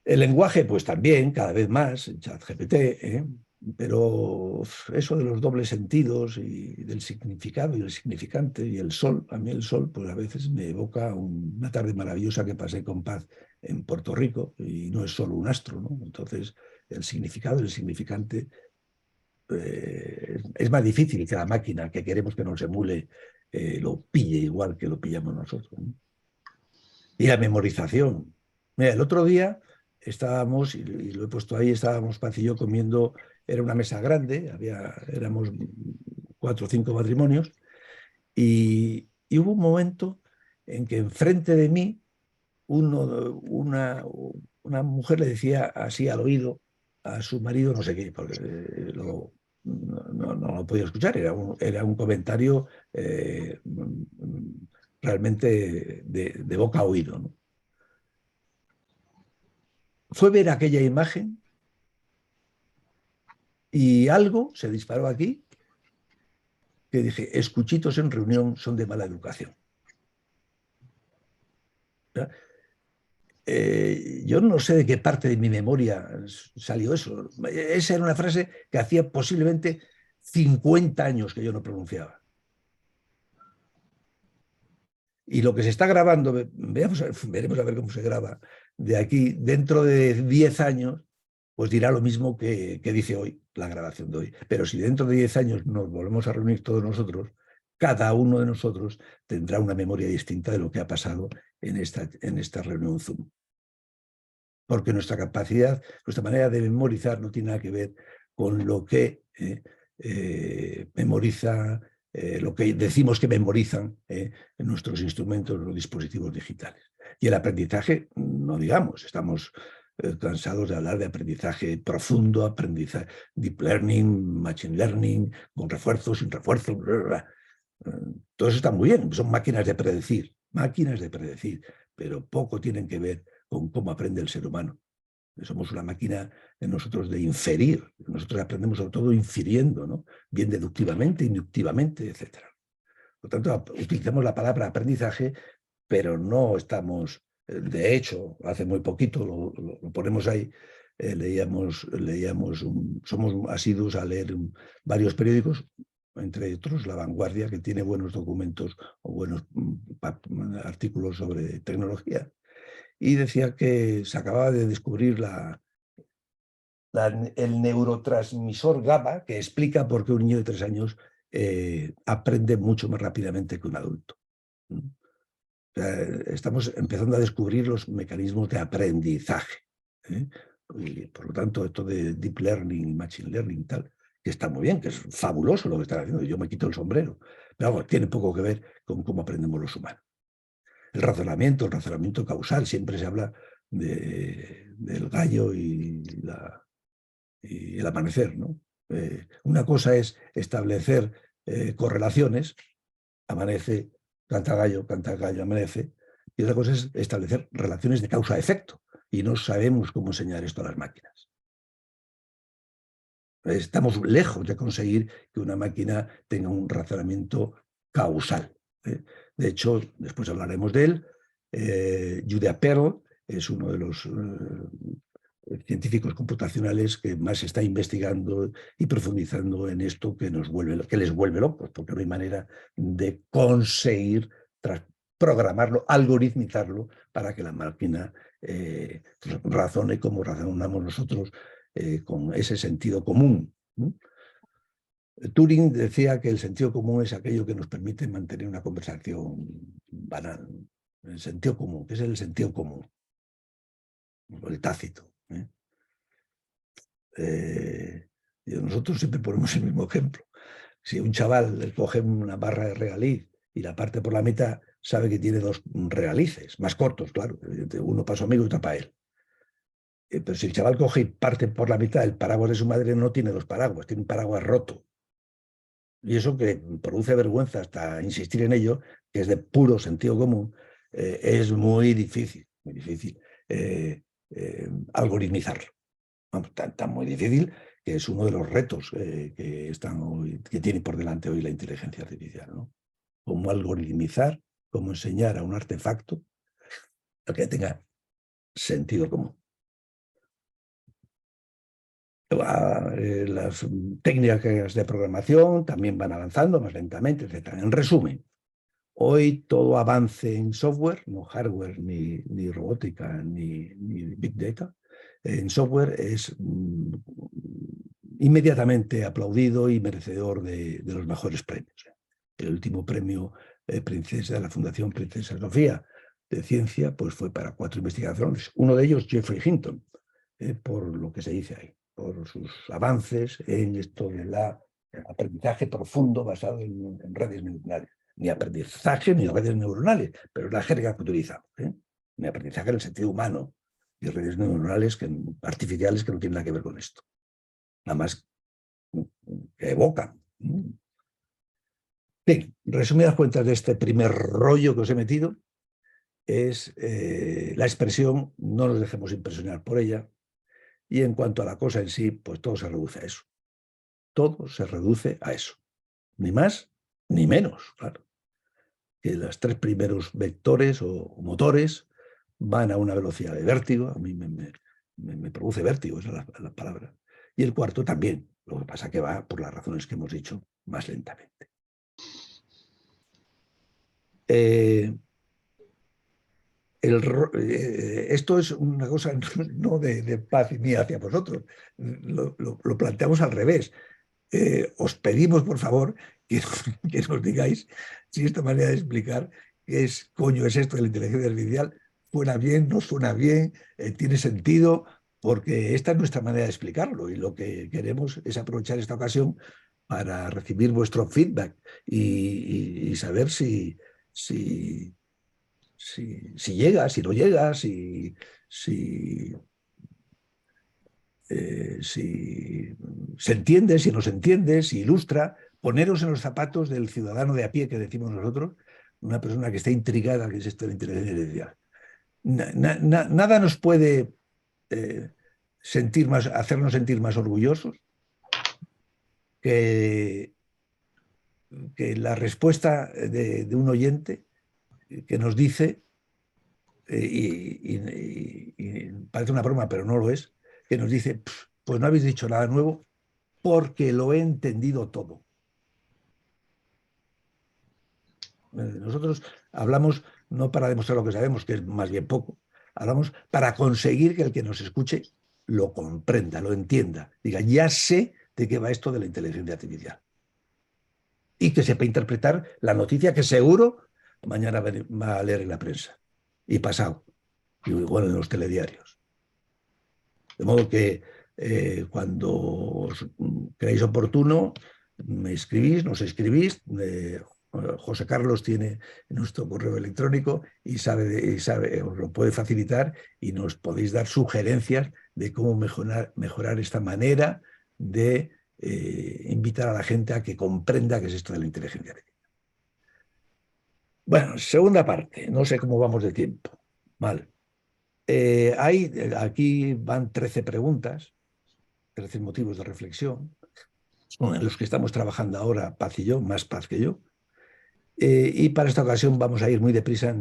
El lenguaje, pues también, cada vez más, ChatGPT, pero eso de los dobles sentidos y del significado y el significante y el sol, a mí el sol, pues a veces me evoca una tarde maravillosa que pasé con Paz en Puerto Rico, y no es solo un astro, ¿no? Entonces, el significado y el significante es más difícil que la máquina que queremos que nos emule lo pille igual que lo pillamos nosotros, ¿no? Y la memorización. Mira, el otro día estábamos, y lo he puesto ahí, estábamos Paz y yo comiendo, era una mesa grande, éramos 4 o 5 matrimonios, y hubo un momento en que enfrente de mí una mujer le decía así al oído a su marido no sé qué, porque no lo podía escuchar, era un comentario realmente de boca a oído, ¿no? Fue ver aquella imagen y algo se disparó aquí que dije, escuchitos en reunión son de mala educación. Yo no sé de qué parte de mi memoria salió eso. Esa era una frase que hacía posiblemente 50 años que yo no pronunciaba. Y lo que se está grabando, veremos a ver cómo se graba, de aquí, dentro de 10 años, pues dirá lo mismo que dice hoy, la grabación de hoy. Pero si dentro de 10 años nos volvemos a reunir todos nosotros, cada uno de nosotros tendrá una memoria distinta de lo que ha pasado en esta reunión Zoom. Porque nuestra capacidad, nuestra manera de memorizar no tiene nada que ver con lo que memoriza, lo que decimos que memorizan en nuestros instrumentos, los dispositivos digitales. Y el aprendizaje, no digamos, estamos cansados de hablar de aprendizaje profundo, aprendizaje deep learning, machine learning, con refuerzos, sin refuerzos, todo eso está muy bien, son máquinas de predecir, pero poco tienen que ver con cómo aprende el ser humano. Somos una máquina nosotros de inferir, nosotros aprendemos sobre todo infiriendo, ¿no? Bien deductivamente, inductivamente, etc. Por lo tanto, utilizamos la palabra aprendizaje, pero no estamos, de hecho, hace muy poquito lo ponemos ahí, somos asiduos a leer varios periódicos, entre otros La Vanguardia, que tiene buenos documentos o buenos artículos sobre tecnología. Y decía que se acababa de descubrir el neurotransmisor GABA, que explica por qué un niño de 3 años aprende mucho más rápidamente que un adulto. O sea, estamos empezando a descubrir los mecanismos de aprendizaje. Y por lo tanto, esto de deep learning y machine learning y tal, que está muy bien, que es fabuloso lo que están haciendo, yo me quito el sombrero, pero vamos, tiene poco que ver con cómo aprendemos los humanos. El razonamiento causal, siempre se habla del gallo y el amanecer, ¿no? Una cosa es establecer correlaciones, amanece, canta el gallo, amanece, y otra cosa es establecer relaciones de causa-efecto, y no sabemos cómo enseñar esto a las máquinas. Estamos lejos de conseguir que una máquina tenga un razonamiento causal. De hecho, después hablaremos de él. Julia Perl es uno de los científicos computacionales que más está investigando y profundizando en esto que les vuelve locos, porque no hay manera de conseguir programarlo, algoritmizarlo para que la máquina razone como razonamos nosotros, con ese sentido común. Turing decía que el sentido común es aquello que nos permite mantener una conversación banal. El sentido común, ¿qué es el sentido común? El tácito. Nosotros siempre ponemos el mismo ejemplo. Si un chaval le coge una barra de regaliz y la parte por la mitad, sabe que tiene 2 regalices, más cortos, claro, uno para su amigo y otro para él. Pero si el chaval coge y parte por la mitad el paraguas de su madre, no tiene 2 paraguas, tiene un paraguas roto. Y eso, que produce vergüenza hasta insistir en ello, que es de puro sentido común, es muy difícil algoritmizarlo. Vamos, tan muy difícil que es uno de los retos que tiene por delante hoy la inteligencia artificial, ¿no? Cómo algoritmizar, cómo enseñar a un artefacto a que tenga sentido común. Las técnicas de programación también van avanzando más lentamente, etc. En resumen, hoy todo avance en software, no hardware, ni robótica, ni big data, en software es inmediatamente aplaudido y merecedor de los mejores premios. El último premio Princesa de la Fundación Princesa Sofía de Ciencia, pues fue para 4 investigaciones. Uno de ellos, Geoffrey Hinton, por lo que se dice ahí, por sus avances en esto del aprendizaje profundo basado en redes neuronales. Ni aprendizaje ni redes neuronales, pero es la jerga que utilizamos. Ni aprendizaje en el sentido humano, y redes neuronales artificiales que no tienen nada que ver con esto. Nada más que evocan. Bien, resumidas cuentas de este primer rollo que os he metido, es la expresión, no nos dejemos impresionar por ella, y en cuanto a la cosa en sí, pues todo se reduce a eso. Todo se reduce a eso. Ni más ni menos, claro. Que los 3 primeros vectores o motores van a una velocidad de vértigo, a mí me produce vértigo, esa es la palabra. Y el cuarto también, lo que pasa que va, por las razones que hemos dicho, más lentamente. Esto es una cosa no de paz y mía hacia vosotros, lo planteamos al revés. Os pedimos, por favor, que nos digáis si esta manera de explicar qué coño es esto de la inteligencia artificial suena bien, no suena bien, tiene sentido, porque esta es nuestra manera de explicarlo, y lo que queremos es aprovechar esta ocasión para recibir vuestro feedback y saber si llega, si no llega, si se entiende, si no se entiende, si ilustra, poneros en los zapatos del ciudadano de a pie que decimos nosotros, una persona que está intrigada que es esto de la inteligencia artificial. Nada nos puede hacernos sentir más orgullosos que la respuesta de un oyente que nos dice, y parece una broma, pero no lo es, que nos dice, pues no habéis dicho nada nuevo porque lo he entendido todo. Nosotros hablamos no para demostrar lo que sabemos, que es más bien poco, hablamos para conseguir que el que nos escuche lo comprenda, lo entienda, diga, ya sé de qué va esto de la inteligencia artificial. Y que sepa interpretar la noticia que seguro mañana va a leer en la prensa. Y pasado. Y igual en los telediarios. De modo que cuando os creáis oportuno, me escribís, nos escribís. José Carlos tiene nuestro correo electrónico y sabe, os lo puede facilitar y nos podéis dar sugerencias de cómo mejorar esta manera de invitar a la gente a que comprenda qué es esto de la inteligencia artificial. Bueno, segunda parte. No sé cómo vamos de tiempo. Mal. Aquí van 13 preguntas, 13 motivos de reflexión, son en los que estamos trabajando ahora Paz y yo, más Paz que yo. Y para esta ocasión vamos a ir muy deprisa.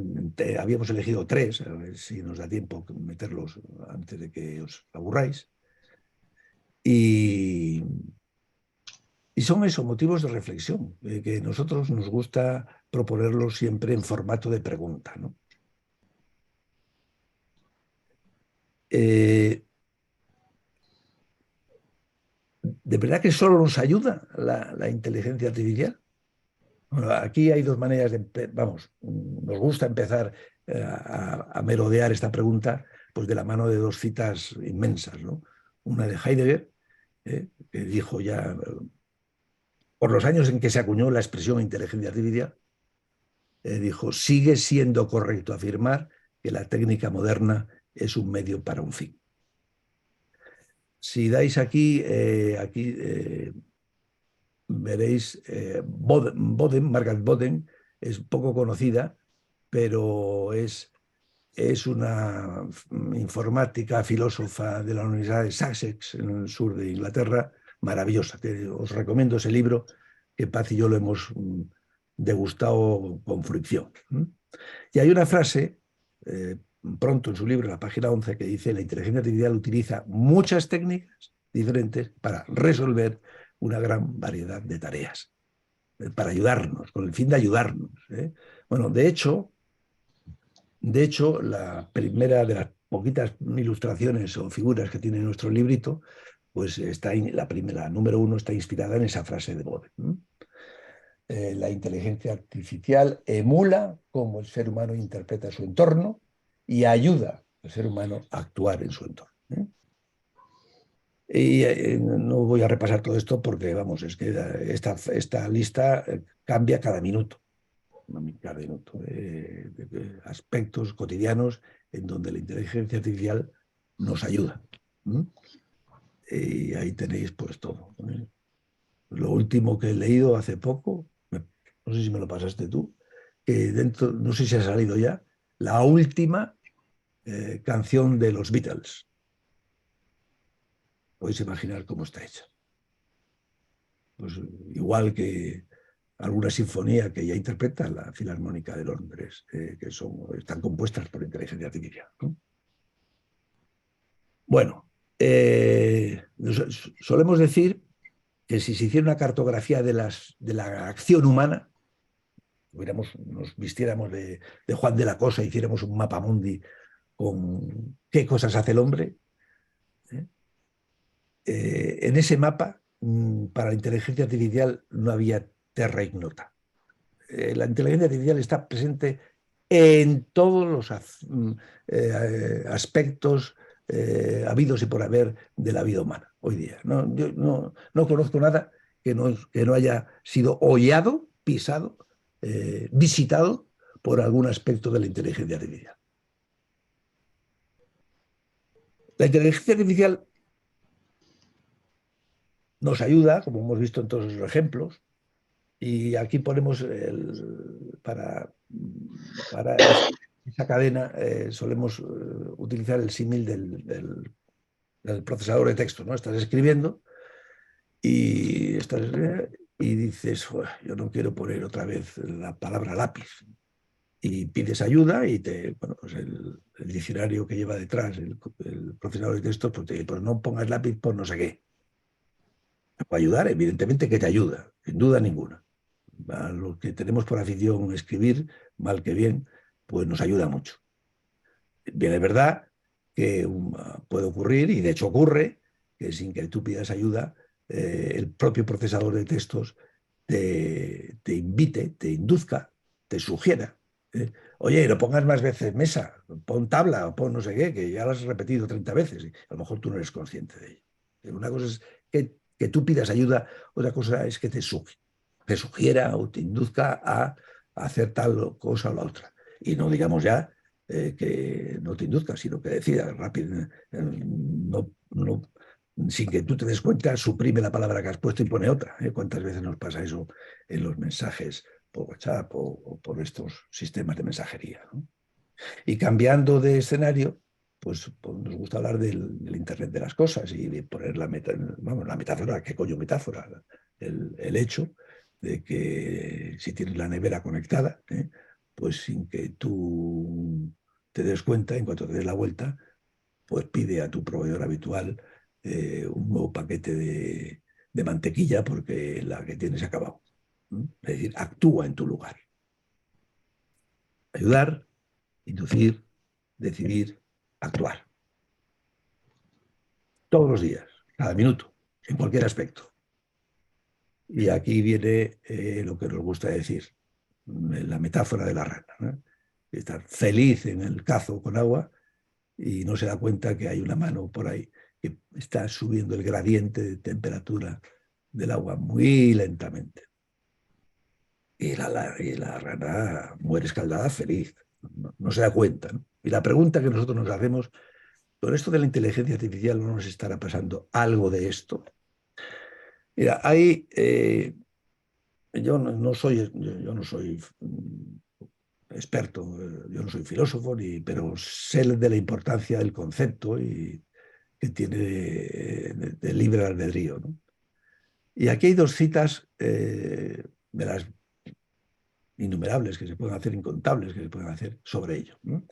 Habíamos elegido 3, a ver si nos da tiempo meterlos antes de que os aburráis. Y son esos motivos de reflexión, que a nosotros nos gusta proponerlos siempre en formato de pregunta, ¿no? ¿De verdad que solo nos ayuda la inteligencia artificial? Bueno, aquí hay 2 maneras de... Vamos, nos gusta empezar a merodear esta pregunta pues de la mano de 2 citas inmensas, ¿no? Una de Heidegger, que dijo ya, por los años en que se acuñó la expresión inteligencia artificial, dijo, sigue siendo correcto afirmar que la técnica moderna es un medio para un fin. Si dais aquí, veréis, Margaret Boden es poco conocida, pero es una informática, filósofa de la Universidad de Sussex, en el sur de Inglaterra, maravillosa. Os recomiendo ese libro, que Paz y yo lo hemos degustado con fruición. Y hay una frase, pronto en su libro, en la página 11, que dice: la inteligencia artificial utiliza muchas técnicas diferentes para resolver una gran variedad de tareas, para ayudarnos, con el fin de ayudarnos. Bueno, de hecho, la primera de las poquitas ilustraciones o figuras que tiene nuestro librito, pues la número 1 está inspirada en esa frase de Boden. La inteligencia artificial emula cómo el ser humano interpreta su entorno y ayuda al ser humano a actuar en su entorno. Y no voy a repasar todo esto porque, vamos, es que esta lista cambia cada minuto. Cada minuto de aspectos cotidianos en donde la inteligencia artificial nos ayuda. Y ahí tenéis pues todo. Lo último que he leído hace poco, no sé si me lo pasaste tú, que no sé si ha salido ya, la última canción de los Beatles. Podéis imaginar cómo está hecha. Pues igual que alguna sinfonía que ya interpreta la Filarmónica de Londres, que están compuestas por inteligencia artificial, ¿no? Bueno, solemos decir que si se hiciera una cartografía de la acción humana, nos vistiéramos de Juan de la Cosa, hiciéramos un mapa mundi con qué cosas hace el hombre, en ese mapa, para la inteligencia artificial no había terra ignota. La inteligencia artificial está presente en todos los aspectos habidos y por haber de la vida humana hoy día. Yo no conozco nada que no haya sido hollado, pisado, visitado por algún aspecto de la inteligencia artificial. La inteligencia artificial nos ayuda, como hemos visto en todos los ejemplos, y aquí ponemos para esa cadena solemos utilizar el símil del procesador de texto, ¿no? Estás escribiendo y dices, yo no quiero poner otra vez la palabra lápiz. y pides ayuda y bueno, pues el diccionario que lleva detrás el procesador de textos, pues te dice, pues no pongas lápiz por no sé qué. Te puede ayudar, evidentemente que te ayuda, sin duda ninguna. A los que tenemos por afición escribir, mal que bien, pues nos ayuda mucho. Bien, es verdad que puede ocurrir, y de hecho ocurre, que sin que tú pidas ayuda, el propio procesador de textos te invite, te induzca, te sugiera. Oye, no pongas más veces mesa, pon tabla o pon no sé qué, que ya lo has repetido 30 veces. Y a lo mejor tú no eres consciente de ello. Una cosa es que tú pidas ayuda, otra cosa es que te sugiera o te induzca a hacer tal cosa o la otra. Y no digamos ya que no te induzca, sino que decida rápido, sin que tú te des cuenta, suprime la palabra que has puesto y pone otra. ¿Cuántas veces nos pasa eso en los mensajes por WhatsApp o por estos sistemas de mensajería, ¿no? Y cambiando de escenario, pues nos gusta hablar del Internet de las cosas y de poner la metáfora, ¿qué coño metáfora? El hecho de que si tienes la nevera conectada, pues sin que tú te des cuenta, en cuanto te des la vuelta, pues pide a tu proveedor habitual un nuevo paquete de mantequilla porque la que tienes se ha acabado. Es decir, actúa en tu lugar. Ayudar, inducir, decidir, actuar. Todos los días, cada minuto, en cualquier aspecto. Y aquí viene lo que nos gusta decir, la metáfora de la rana, ¿no? Estar feliz en el cazo con agua y no se da cuenta que hay una mano por ahí que está subiendo el gradiente de temperatura del agua muy lentamente. Y la rana muere escaldada feliz, no se da cuenta, ¿no? Y la pregunta que nosotros nos hacemos, ¿con esto de la inteligencia artificial no nos estará pasando algo de esto? Mira, yo no soy experto, yo no soy filósofo, pero sé de la importancia del concepto que tiene de libre albedrío, ¿no? Y aquí hay dos citas de las innumerables que se pueden hacer, incontables que se pueden hacer sobre ello, ¿no?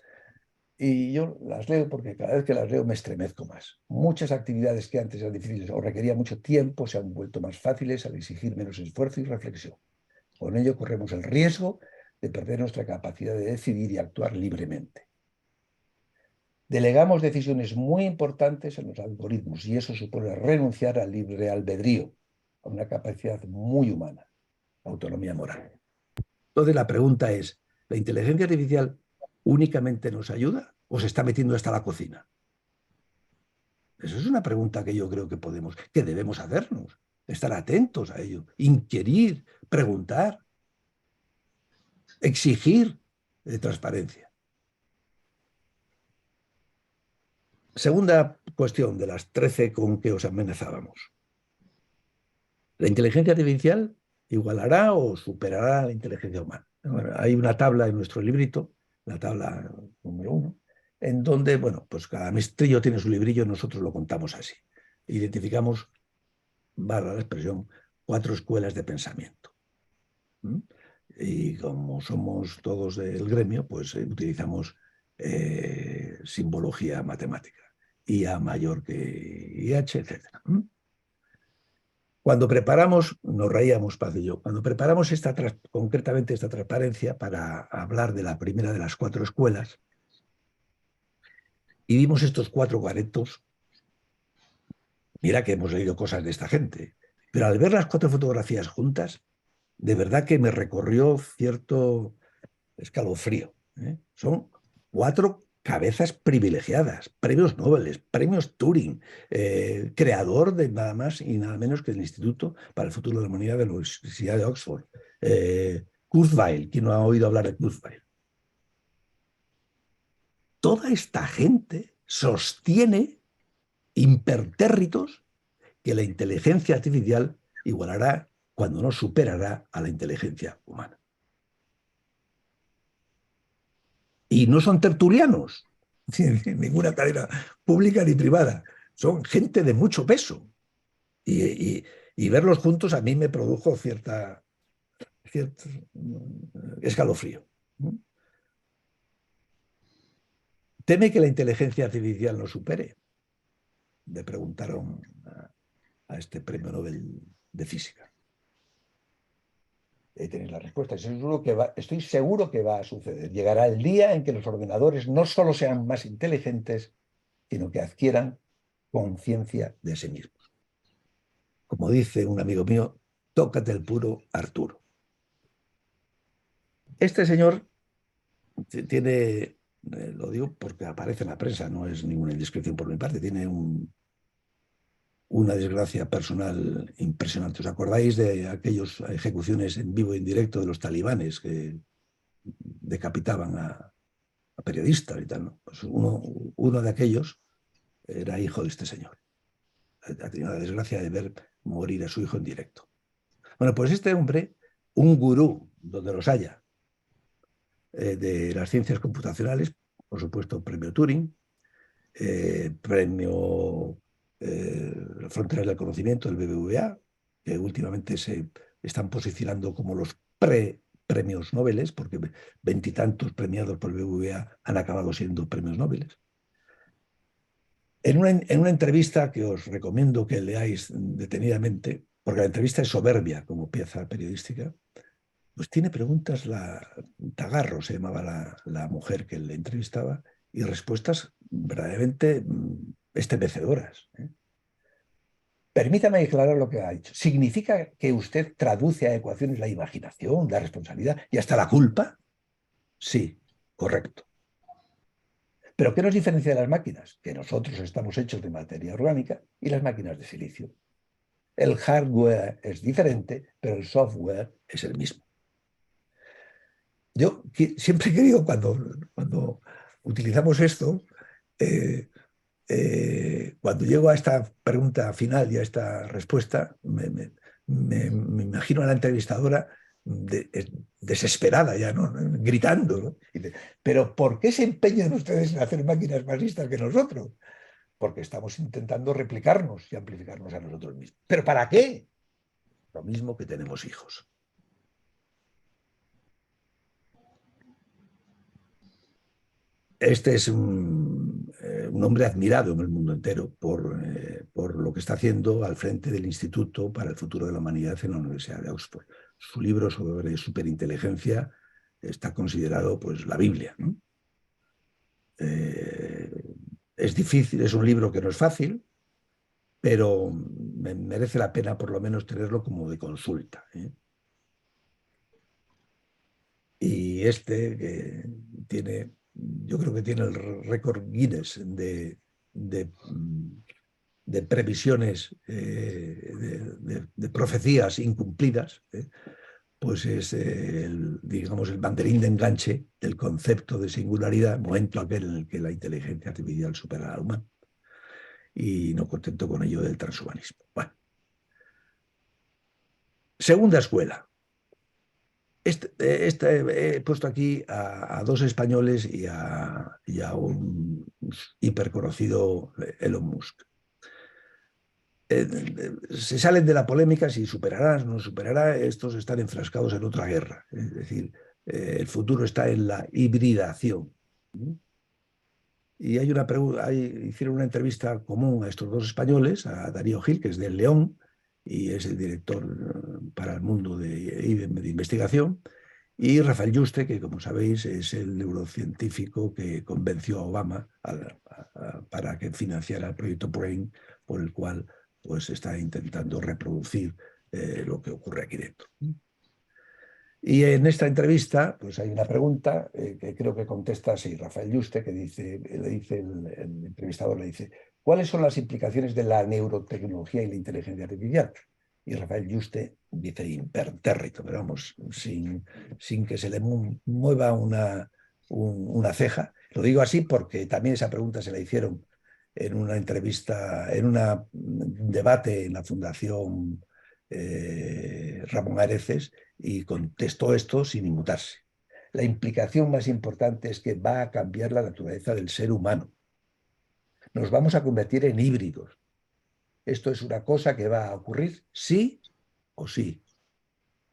Y yo las leo porque cada vez que las leo me estremezco más. Muchas actividades que antes eran difíciles o requerían mucho tiempo se han vuelto más fáciles al exigir menos esfuerzo y reflexión. Con ello corremos el riesgo de perder nuestra capacidad de decidir y actuar libremente. Delegamos decisiones muy importantes en los algoritmos y eso supone renunciar al libre albedrío, a una capacidad muy humana, autonomía moral. Entonces la pregunta es, ¿la inteligencia artificial únicamente nos ayuda o se está metiendo hasta la cocina? Eso es una pregunta que yo creo que debemos hacernos, estar atentos a ello, inquirir, preguntar, exigir transparencia. Segunda cuestión de las 13 con que os amenazábamos. ¿La inteligencia artificial igualará o superará a la inteligencia humana? Bueno, hay una tabla en nuestro librito, la tabla número 1, en donde, bueno, pues cada maestrillo tiene su librillo, nosotros lo contamos así. Identificamos, barra la expresión, 4 escuelas de pensamiento. Y como somos todos del gremio, pues utilizamos simbología matemática. IA mayor que IH, etc. Cuando preparamos, nos reíamos, Paz y yo, cuando preparamos concretamente esta transparencia para hablar de la primera de las 4 escuelas, y vimos estos 4 caretos, mira que hemos leído cosas de esta gente, pero al ver las 4 fotografías juntas, de verdad que me recorrió cierto escalofrío, ¿eh? Son 4 cabezas privilegiadas, premios Nobel, premios Turing, creador de nada más y nada menos que el Instituto para el Futuro de la Humanidad de la Universidad de Oxford, Kurzweil, ¿quién no ha oído hablar de Kurzweil? Toda esta gente sostiene impertérritos que la inteligencia artificial igualará, cuando no superará, a la inteligencia humana. Y no son tertulianos, ninguna cadena pública ni privada. Son gente de mucho peso. Y verlos juntos a mí me produjo cierto escalofrío. ¿Teme que la inteligencia artificial nos supere? Le preguntaron a este premio Nobel de Física. Ahí tenéis la respuesta. Estoy seguro que va a suceder. Llegará el día en que los ordenadores no solo sean más inteligentes, sino que adquieran conciencia de sí mismos. Como dice un amigo mío, tócate el puro, Arturo. Este señor tiene, lo digo porque aparece en la prensa, no es ninguna indiscreción por mi parte, tiene una desgracia personal impresionante. ¿Os acordáis de aquellas ejecuciones en vivo y en directo de los talibanes que decapitaban a periodistas y tal, ¿no? Pues uno de aquellos era hijo de este señor. Ha tenido la desgracia de ver morir a su hijo en directo. Bueno, pues este hombre, un gurú, donde los haya, de las ciencias computacionales, por supuesto, premio Turing, premio Fronteras del Conocimiento, el BBVA, que últimamente se están posicionando como los premios Nobel, porque 20 y tantos premiados por el BBVA han acabado siendo premios Nobel. En una entrevista que os recomiendo que leáis detenidamente, porque la entrevista es soberbia como pieza periodística, pues tiene preguntas, Tagarro se llamaba la mujer que le entrevistaba, y respuestas verdaderamente estremecedoras. Permítame aclarar lo que ha dicho. ¿Significa que usted traduce a ecuaciones la imaginación, la responsabilidad y hasta la culpa? Sí, correcto. ¿Pero qué nos diferencia de las máquinas? Que nosotros estamos hechos de materia orgánica y las máquinas de silicio. El hardware es diferente, pero el software es el mismo. Yo siempre he querido, cuando utilizamos esto, cuando llego a esta pregunta final y a esta respuesta, me imagino a la entrevistadora desesperada ya, ¿no? Gritando, ¿no? Y dice, ¿pero por qué se empeñan ustedes en hacer máquinas más listas que nosotros? Porque estamos intentando replicarnos y amplificarnos a nosotros mismos. ¿Pero para qué? Lo mismo que tenemos hijos. Este es un hombre admirado en el mundo entero por lo que está haciendo al frente del Instituto para el Futuro de la Humanidad en la Universidad de Oxford. Su libro sobre superinteligencia está considerado pues la Biblia, ¿no? Es difícil, es un libro que no es fácil, pero merece la pena por lo menos tenerlo como de consulta, ¿eh? Y que tiene, yo creo que tiene el récord Guinness de previsiones, de profecías incumplidas, pues es digamos, el banderín de enganche del concepto de singularidad, momento aquel en el que la inteligencia artificial supera al humano. Y no contento con ello del transhumanismo. Bueno. Segunda escuela. He puesto aquí a dos españoles y a un hiperconocido Elon Musk. Se salen de la polémica si superará o no superará, estos están enfrascados en otra guerra. Es decir, el futuro está en la hibridación. Y hicieron una entrevista común a estos dos españoles, a Darío Gil, que es del León, y es el director para el mundo de investigación, y Rafael Yuste, que como sabéis es el neurocientífico que convenció a Obama para que financiara el proyecto Brain, por el cual pues está intentando reproducir lo que ocurre aquí dentro. Y en esta entrevista pues hay una pregunta que creo que contesta así Rafael Yuste, que le dice el entrevistador, le dice, ¿cuáles son las implicaciones de la neurotecnología y la inteligencia artificial? Y Rafael Yuste dice impertérrito, pero vamos, sin que se le mueva una ceja. Lo digo así porque también esa pregunta se la hicieron en una entrevista, en un debate en la Fundación Ramón Areces, y contestó esto sin inmutarse. La implicación más importante es que va a cambiar la naturaleza del ser humano. Nos vamos a convertir en híbridos. Esto es una cosa que va a ocurrir sí o sí.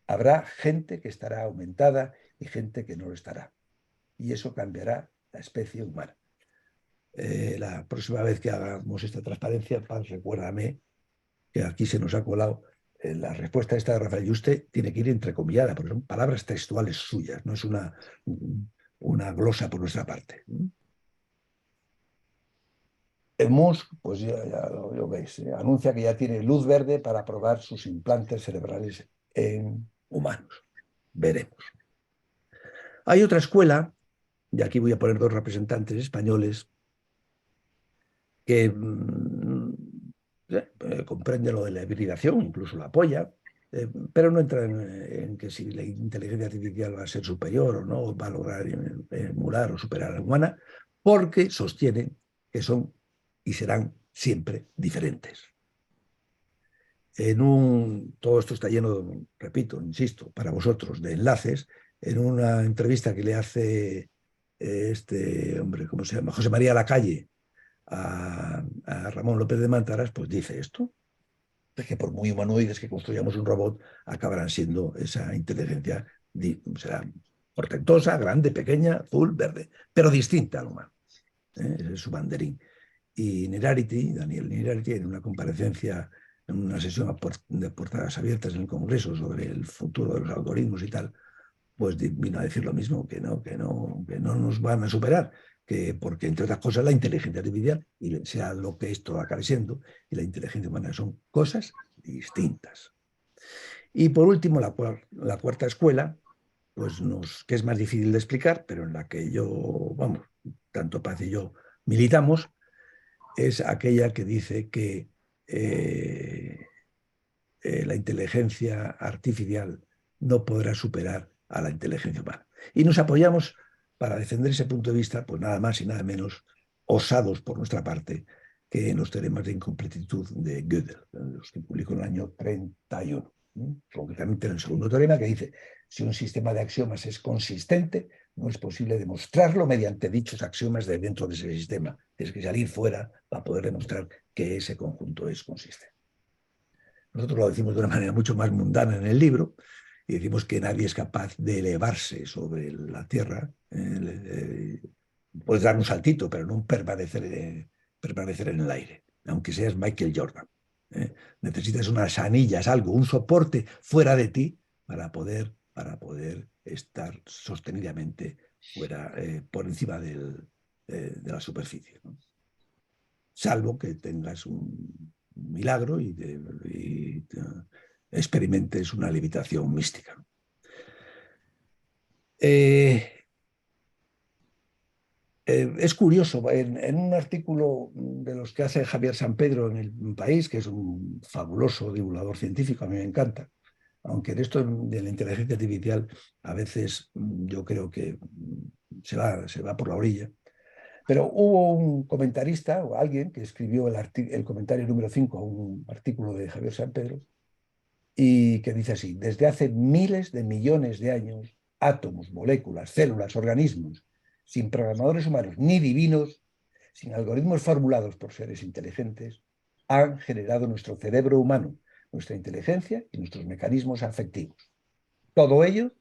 Habrá gente que estará aumentada y gente que no lo estará. Y eso cambiará la especie humana. la próxima vez que hagamos esta transparencia, Paz, recuérdame que aquí se nos ha colado la respuesta esta de Rafael Yuste, tiene que ir entrecomillada, porque son palabras textuales suyas, no es una glosa por nuestra parte. Musk, pues ya lo veis, anuncia que ya tiene luz verde para probar sus implantes cerebrales en humanos. Veremos. Hay otra escuela, y aquí voy a poner dos representantes españoles, que comprende lo de la hibridación, incluso lo apoya, pero no entra en que si la inteligencia artificial va a ser superior o no, va a lograr emular o superar a la humana, porque sostienen que son y serán siempre diferentes. Todo esto está lleno, repito, insisto, para vosotros, de enlaces. En una entrevista que le hace este hombre, ¿cómo se llama? José María Lacalle a Ramón López de Mántaras, pues dice esto, de que por muy humanoides que construyamos un robot, acabarán siendo esa inteligencia, será portentosa, grande, pequeña, azul, verde, pero distinta al humano. Ese es su banderín. Y Daniel Nerarity, en una comparecencia, en una sesión de puertas abiertas en el Congreso sobre el futuro de los algoritmos y tal, pues vino a decir lo mismo, que no nos van a superar, porque entre otras cosas la inteligencia artificial, y sea lo que esto acabe siendo, y la inteligencia humana son cosas distintas. Y por último, la cuarta escuela, pues que es más difícil de explicar, pero en la que tanto Paz y yo militamos, es aquella que dice que la inteligencia artificial no podrá superar a la inteligencia humana. Y nos apoyamos para defender ese punto de vista, pues nada más y nada menos osados por nuestra parte que en los teoremas de incompletitud de Gödel, los que publicó en el año 31. Concretamente en el segundo teorema, que dice: si un sistema de axiomas es consistente, no es posible demostrarlo mediante dichos axiomas de dentro de ese sistema. Tienes que salir fuera para poder demostrar que ese conjunto es consistente. Nosotros lo decimos de una manera mucho más mundana en el libro, y decimos que nadie es capaz de elevarse sobre la Tierra. Puedes dar un saltito, pero no permanecer en el aire, aunque seas Michael Jordan. Necesitas unas anillas, algo, un soporte fuera de ti para poder estar sostenidamente por encima de la superficie, ¿no? Salvo que tengas un milagro y experimentes una levitación mística. Es curioso, en un artículo de los que hace Javier Sampedro en El País, que es un fabuloso divulgador científico, a mí me encanta, aunque de esto de la inteligencia artificial a veces yo creo que se va por la orilla, pero hubo un comentarista o alguien que escribió el comentario número 5 a un artículo de Javier Sampedro y que dice así: desde hace miles de millones de años, átomos, moléculas, células, organismos, sin programadores humanos ni divinos, sin algoritmos formulados por seres inteligentes, han generado nuestro cerebro humano, nuestra inteligencia y nuestros mecanismos afectivos. Todo ello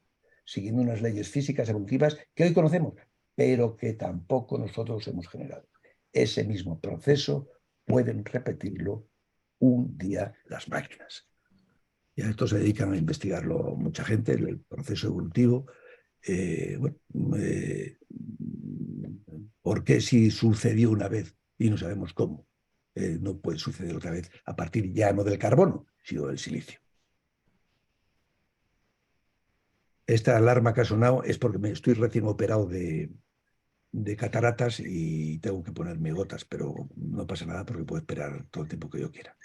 siguiendo unas leyes físicas evolutivas que hoy conocemos, pero que tampoco nosotros hemos generado. Ese mismo proceso pueden repetirlo un día las máquinas. Y a esto se dedican a investigarlo mucha gente, el proceso evolutivo. ¿Por qué si sucedió una vez y no sabemos cómo? No puede suceder otra vez a partir ya no del carbono, sino del silicio. Esta alarma que ha sonado es porque me estoy recién operado de cataratas y tengo que ponerme gotas, pero no pasa nada porque puedo esperar todo el tiempo que yo quiera.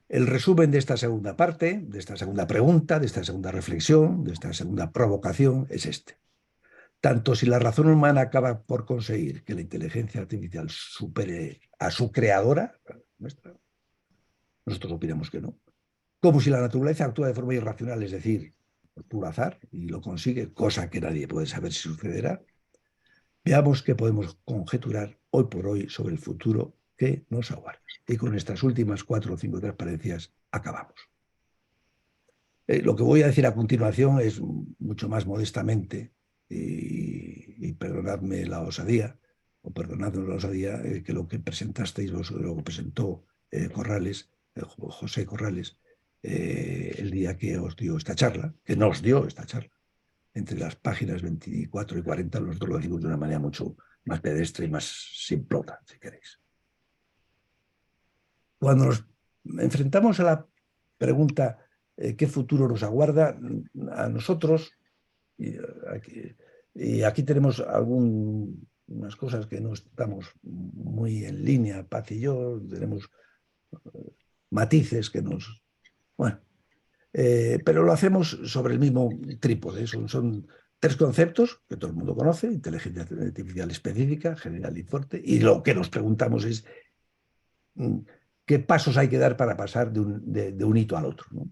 El resumen de esta segunda parte, de esta segunda pregunta, de esta segunda reflexión, de esta segunda provocación es este. Tanto si la razón humana acaba por conseguir que la inteligencia artificial supere a su creadora, nuestra, nosotros opinamos que no, como si la naturaleza actúa de forma irracional, es decir, por puro azar, y lo consigue, cosa que nadie puede saber si sucederá, veamos qué podemos conjeturar hoy por hoy sobre el futuro que nos aguarda. Y con estas últimas 4 o 5 transparencias acabamos. Lo que voy a decir a continuación es mucho más modestamente, y perdonadme la osadía, o perdonadme la osadía, que lo que presentasteis vosotros, lo que presentó Corrales, José Corrales, el día que os dio esta charla, que nos dio esta charla, entre las páginas 24 y 40, nosotros lo decimos de una manera mucho más pedestre y más simplota, si queréis. Cuando nos enfrentamos a la pregunta ¿qué futuro nos aguarda? A nosotros, y aquí tenemos unas cosas que no estamos muy en línea, Paz y yo, tenemos matices que nos... Bueno, pero lo hacemos sobre el mismo trípode. Son tres conceptos que todo el mundo conoce: inteligencia artificial específica, general y fuerte, y lo que nos preguntamos es qué pasos hay que dar para pasar de un hito al otro, ¿no?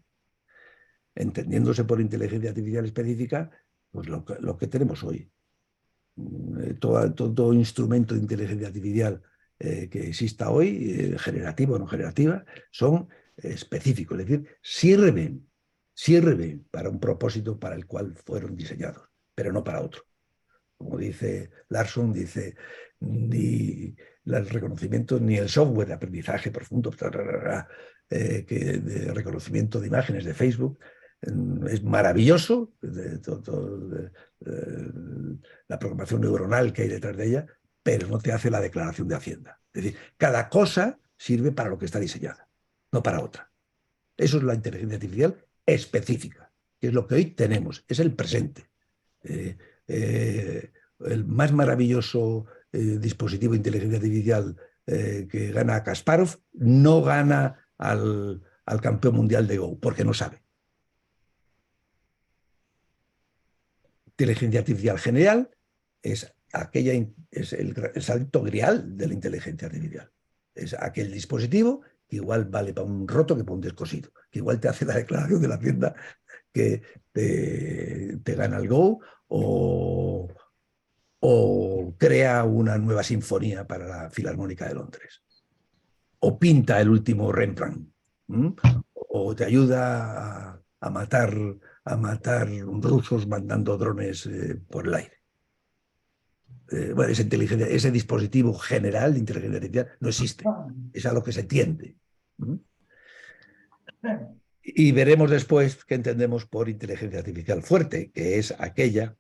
Entendiéndose por inteligencia artificial específica, pues lo que tenemos hoy. Todo instrumento de inteligencia artificial que exista hoy, generativo o no generativa, son específicos, es decir, sirven para un propósito para el cual fueron diseñados, pero no para otro. Como dice Larson, dice, ni el reconocimiento, ni el software de aprendizaje profundo, de reconocimiento de imágenes de Facebook, es maravilloso, la programación neuronal que hay detrás de ella, pero no te hace la declaración de Hacienda. Es decir, cada cosa sirve para lo que está diseñada, no para otra. Eso es la inteligencia artificial específica, que es lo que hoy tenemos, es el presente. El más maravilloso dispositivo de inteligencia artificial que gana a Kasparov no gana al campeón mundial de Go, porque no sabe. Inteligencia artificial general es el salto grial de la inteligencia artificial. Es aquel dispositivo que igual vale para un roto que para un descosido, que igual te hace la declaración de la Hacienda que te gana el Go o crea una nueva sinfonía para la Filarmónica de Londres, o pinta el último Rembrandt, o te ayuda a matar rusos mandando drones por el aire. Bueno, ese dispositivo general de inteligencia artificial no existe, es a lo que se tiende. Y veremos después qué entendemos por inteligencia artificial fuerte, que es aquella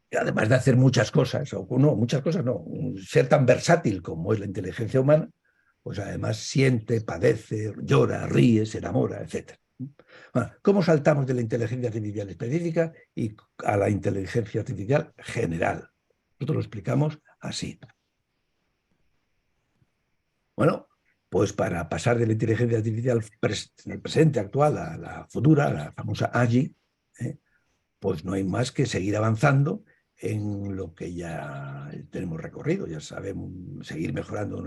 que, además de hacer muchas cosas, ser tan versátil como es la inteligencia humana, pues además siente, padece, llora, ríe, se enamora, etc. Bueno, ¿cómo saltamos de la inteligencia artificial específica y a la inteligencia artificial general? Nosotros lo explicamos así. Bueno, pues para pasar de la inteligencia artificial presente, actual, a la futura, la famosa AGI, pues no hay más que seguir avanzando en lo que ya tenemos recorrido. Ya sabemos seguir mejorando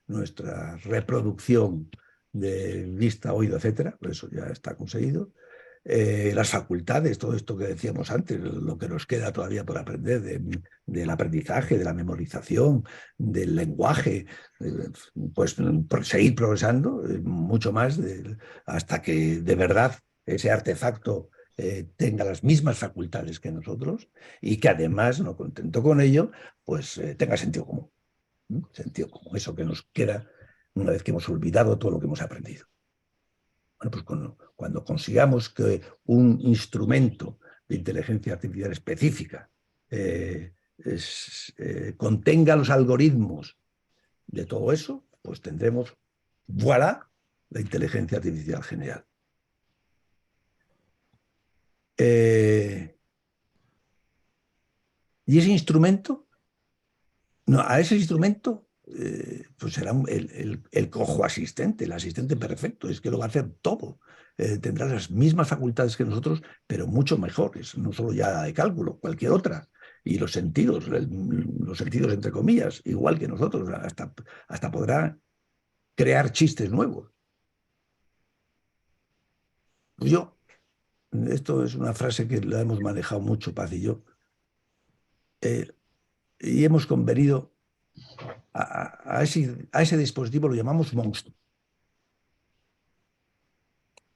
nuestra reproducción de vista, oído, etcétera. Por eso ya está conseguido. Las facultades, todo esto que decíamos antes, lo que nos queda todavía por aprender del aprendizaje, de la memorización, del lenguaje, pues seguir progresando mucho más hasta que de verdad ese artefacto tenga las mismas facultades que nosotros y que además, no contento con ello, pues tenga sentido común. Sentido común, eso que nos queda una vez que hemos olvidado todo lo que hemos aprendido. Bueno, pues cuando consigamos que un instrumento de inteligencia artificial específica contenga los algoritmos de todo eso, pues tendremos, voilà, la inteligencia artificial general. Y ese instrumento, a ese instrumento, pues será el cojo asistente, el asistente perfecto, es que lo va a hacer todo. Tendrá las mismas facultades que nosotros, pero mucho mejores, no solo ya de cálculo, cualquier otra. Y los sentidos entre comillas, igual que nosotros, hasta podrá crear chistes nuevos. Pues esto es una frase que la hemos manejado mucho, Paz y yo, y hemos convenido a ese dispositivo lo llamamos monstruo,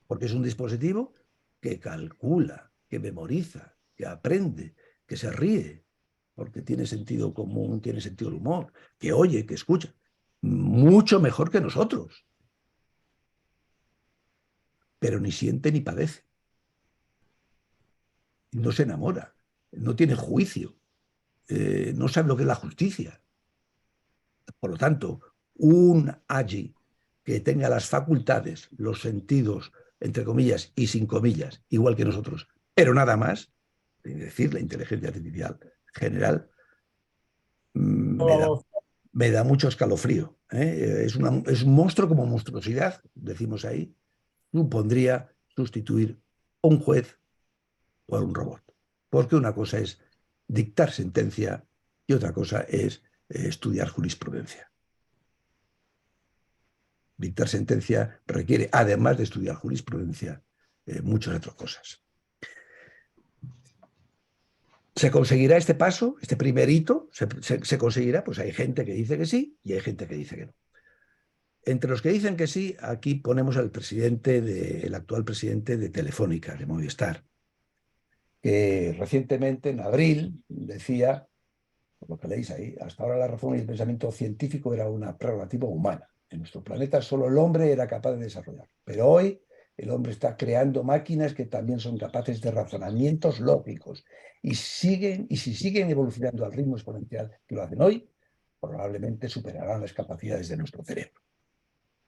porque es un dispositivo que calcula, que memoriza, que aprende, que se ríe, porque tiene sentido común, tiene sentido del humor, que oye, que escucha, mucho mejor que nosotros, pero ni siente ni padece, no se enamora, no tiene juicio, no sabe lo que es la justicia. Por lo tanto, un allí que tenga las facultades, los sentidos, entre comillas y sin comillas, igual que nosotros, pero nada más, es decir, la inteligencia artificial general, me da mucho escalofrío. Es un monstruo como monstruosidad, decimos ahí, supondría sustituir a un juez o a un robot. Porque una cosa es dictar sentencia y otra cosa es estudiar jurisprudencia. Dictar sentencia requiere, además de estudiar jurisprudencia, muchas otras cosas. ¿Se conseguirá este paso, este primer hito? ¿Se conseguirá? Pues hay gente que dice que sí y hay gente que dice que no. Entre los que dicen que sí, aquí ponemos al el actual presidente de Telefónica, de Movistar, que recientemente, en abril, decía, por lo que leéis ahí, hasta ahora la razón y el pensamiento científico era una prerrogativa humana. En nuestro planeta solo el hombre era capaz de desarrollar. Pero hoy el hombre está creando máquinas que también son capaces de razonamientos lógicos. Y si siguen evolucionando al ritmo exponencial que lo hacen hoy, probablemente superarán las capacidades de nuestro cerebro.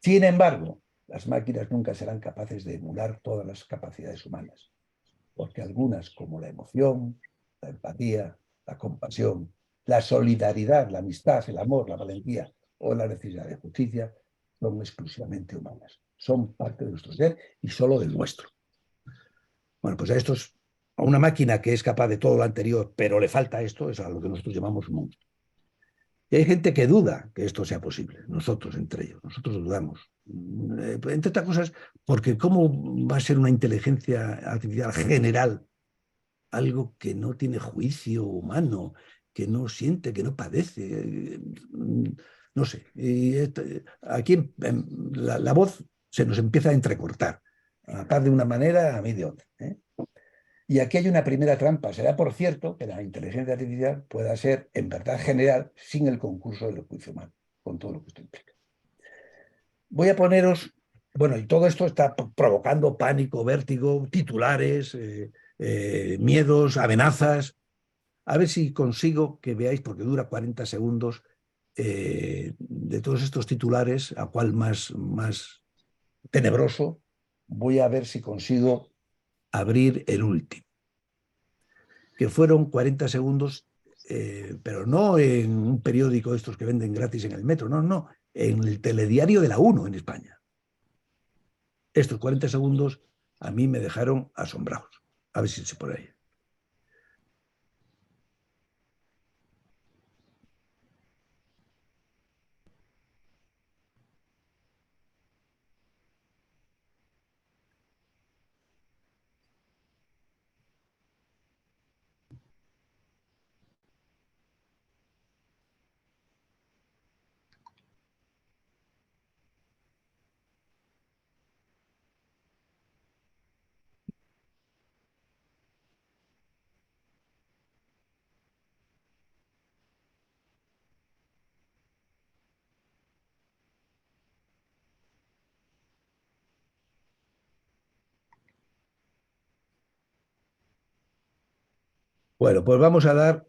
Sin embargo, las máquinas nunca serán capaces de emular todas las capacidades humanas, porque algunas, como la emoción, la empatía, la compasión, la solidaridad, la amistad, el amor, la valentía o la necesidad de justicia, son exclusivamente humanas. Son parte de nuestro ser y solo del nuestro. Bueno, pues a una máquina que es capaz de todo lo anterior, pero le falta esto, es a lo que nosotros llamamos un monstruo. Y hay gente que duda que esto sea posible, nosotros entre ellos, nosotros dudamos. Entre otras cosas, porque ¿cómo va a ser una inteligencia artificial general algo que no tiene juicio humano, que no siente, que no padece? No sé. Y aquí la voz se nos empieza a entrecortar, a Paz de una manera, a mí de otra. Y aquí hay una primera trampa. Será, por cierto, que la inteligencia artificial pueda ser, en verdad, general, sin el concurso del juicio humano, con todo lo que esto implica. Voy a poneros, bueno, y todo esto está provocando pánico, vértigo, titulares, miedos, amenazas. A ver si consigo que veáis, porque dura 40 segundos, de todos estos titulares, a cuál más tenebroso, voy a ver si consigo abrir el último, que fueron 40 segundos, pero no en un periódico estos que venden gratis en el metro, no, en el telediario de la 1 en España. Estos 40 segundos a mí me dejaron asombrados. A ver si se pone ahí. Bueno, pues vamos a dar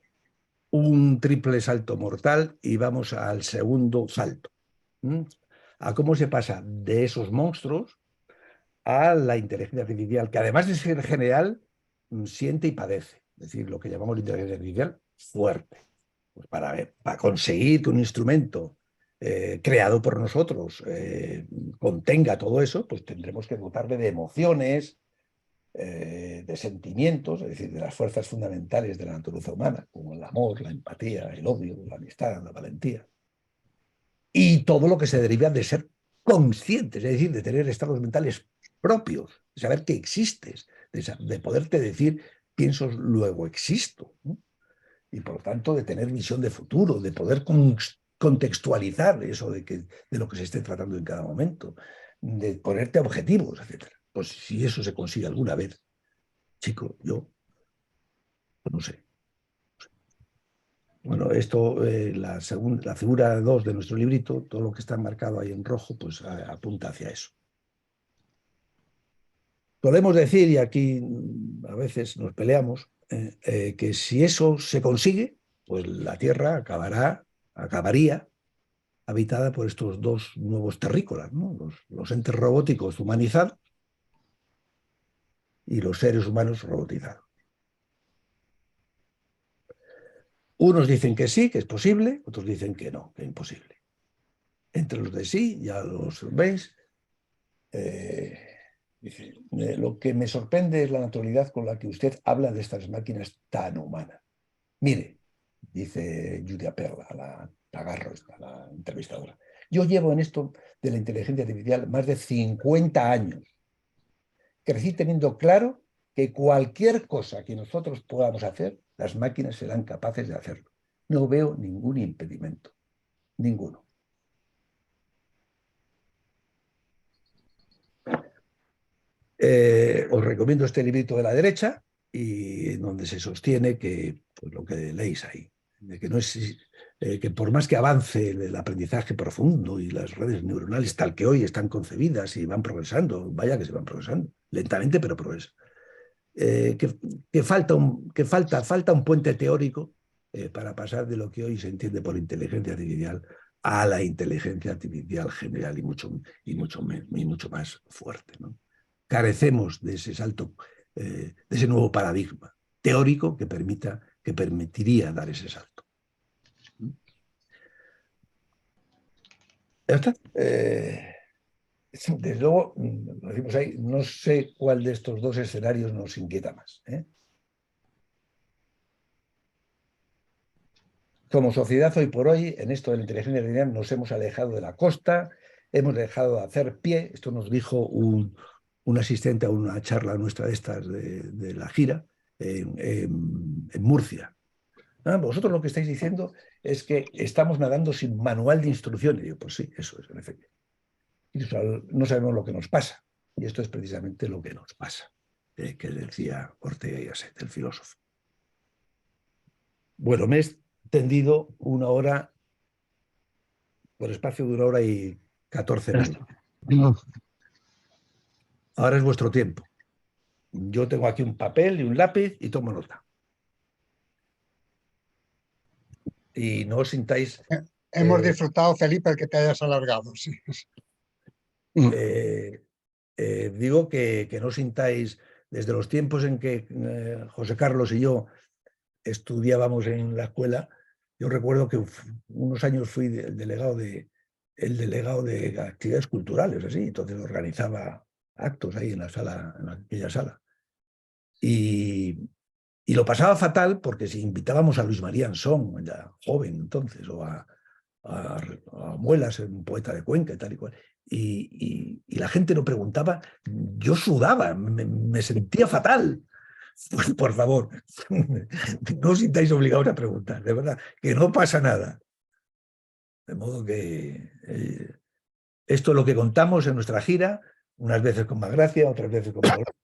un triple salto mortal y vamos al segundo salto. A cómo se pasa de esos monstruos a la inteligencia artificial, que además de ser general, siente y padece. Es decir, lo que llamamos inteligencia artificial fuerte. Pues para conseguir que un instrumento creado por nosotros contenga todo eso, pues tendremos que dotarle de emociones, de sentimientos, es decir, de las fuerzas fundamentales de la naturaleza humana, como el amor, la empatía, el odio, la amistad, la valentía, y todo lo que se deriva de ser conscientes, es decir, de tener estados mentales propios, de saber que existes, de poderte decir pienso, luego existo, ¿no? Y por lo tanto de tener visión de futuro, de poder contextualizar eso de lo que se esté tratando en cada momento, de ponerte objetivos, etc. Pues si eso se consigue alguna vez, chico, yo pues no sé. Bueno, esto, la figura 2 de nuestro librito, todo lo que está marcado ahí en rojo, pues apunta hacia eso. Podemos decir, y aquí a veces nos peleamos, que si eso se consigue, pues la Tierra acabaría habitada por estos dos nuevos terrícolas, ¿no? Los entes robóticos humanizados y los seres humanos robotizados. Unos dicen que sí, que es posible, otros dicen que no, que es imposible. Entre los de sí, ya los veis, dice, lo que me sorprende es la naturalidad con la que usted habla de estas máquinas tan humanas. Mire, dice Julia Perla, la Garro, la entrevistadora, yo llevo en esto de la inteligencia artificial más de 50 años. Crecí teniendo claro que cualquier cosa que nosotros podamos hacer, las máquinas serán capaces de hacerlo. No veo ningún impedimento, ninguno. Os recomiendo este librito de la derecha, y donde se sostiene que, pues lo que leéis ahí, de que no es que por más que avance el aprendizaje profundo y las redes neuronales tal que hoy están concebidas y van progresando, vaya que se van progresando, lentamente pero progresan, que falta un puente teórico para pasar de lo que hoy se entiende por inteligencia artificial a la inteligencia artificial general y mucho más fuerte, ¿no? Carecemos de ese salto, de ese nuevo paradigma teórico que permitiría dar ese salto. ¿Ya está? Desde luego, lo decimos ahí, no sé cuál de estos dos escenarios nos inquieta más, ¿eh? Como sociedad, hoy por hoy, en esto de la inteligencia artificial, nos hemos alejado de la costa, hemos dejado de hacer pie. Esto nos dijo un asistente a una charla nuestra de estas de la gira en Murcia. Vosotros lo que estáis diciendo es que estamos nadando sin manual de instrucciones. Y yo, pues sí, eso es, en efecto. Y no sabemos lo que nos pasa. Y esto es precisamente lo que nos pasa, que decía Ortega y Gasset, el filósofo. Bueno, me he extendido una hora, por espacio de 1 hora y 14 minutos. Ahora es vuestro tiempo. Yo tengo aquí un papel y un lápiz y tomo nota. Y no os sintáis... Hemos disfrutado, Felipe, el que te hayas alargado. Sí. Digo que no sintáis, desde los tiempos en que José Carlos y yo estudiábamos en la escuela, yo recuerdo que unos años fui el delegado de actividades culturales, así, entonces organizaba actos ahí en la sala, en aquella sala. Y lo pasaba fatal porque si invitábamos a Luis María Ansón, ya joven entonces, o a Muelas, un poeta de Cuenca y tal y cual, y la gente lo preguntaba, yo sudaba, me sentía fatal. Pues por favor, no os sintáis obligados a preguntar, de verdad, que no pasa nada. De modo que esto es lo que contamos en nuestra gira, unas veces con más gracia, otras veces con más gracia.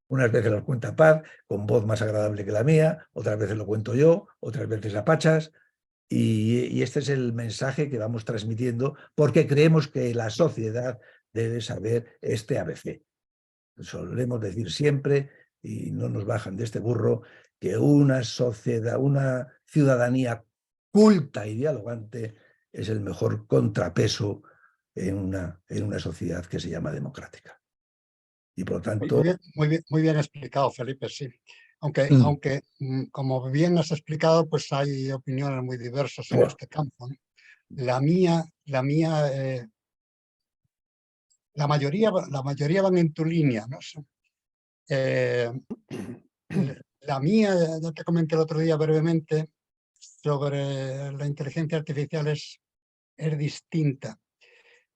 Unas veces lo cuenta Paz, con voz más agradable que la mía, otras veces lo cuento yo, otras veces a pachas, y este es el mensaje que vamos transmitiendo porque creemos que la sociedad debe saber este ABC. Solemos decir siempre, y no nos bajan de este burro, que una sociedad, una ciudadanía culta y dialogante es el mejor contrapeso en una sociedad que se llama democrática. Y por lo tanto... Muy bien explicado, Felipe, sí. Aunque, como bien has explicado, pues hay opiniones muy diversas en este campo, ¿no? La mayoría van en tu línea, ¿no? La mía, ya te comenté el otro día brevemente, sobre la inteligencia artificial es distinta.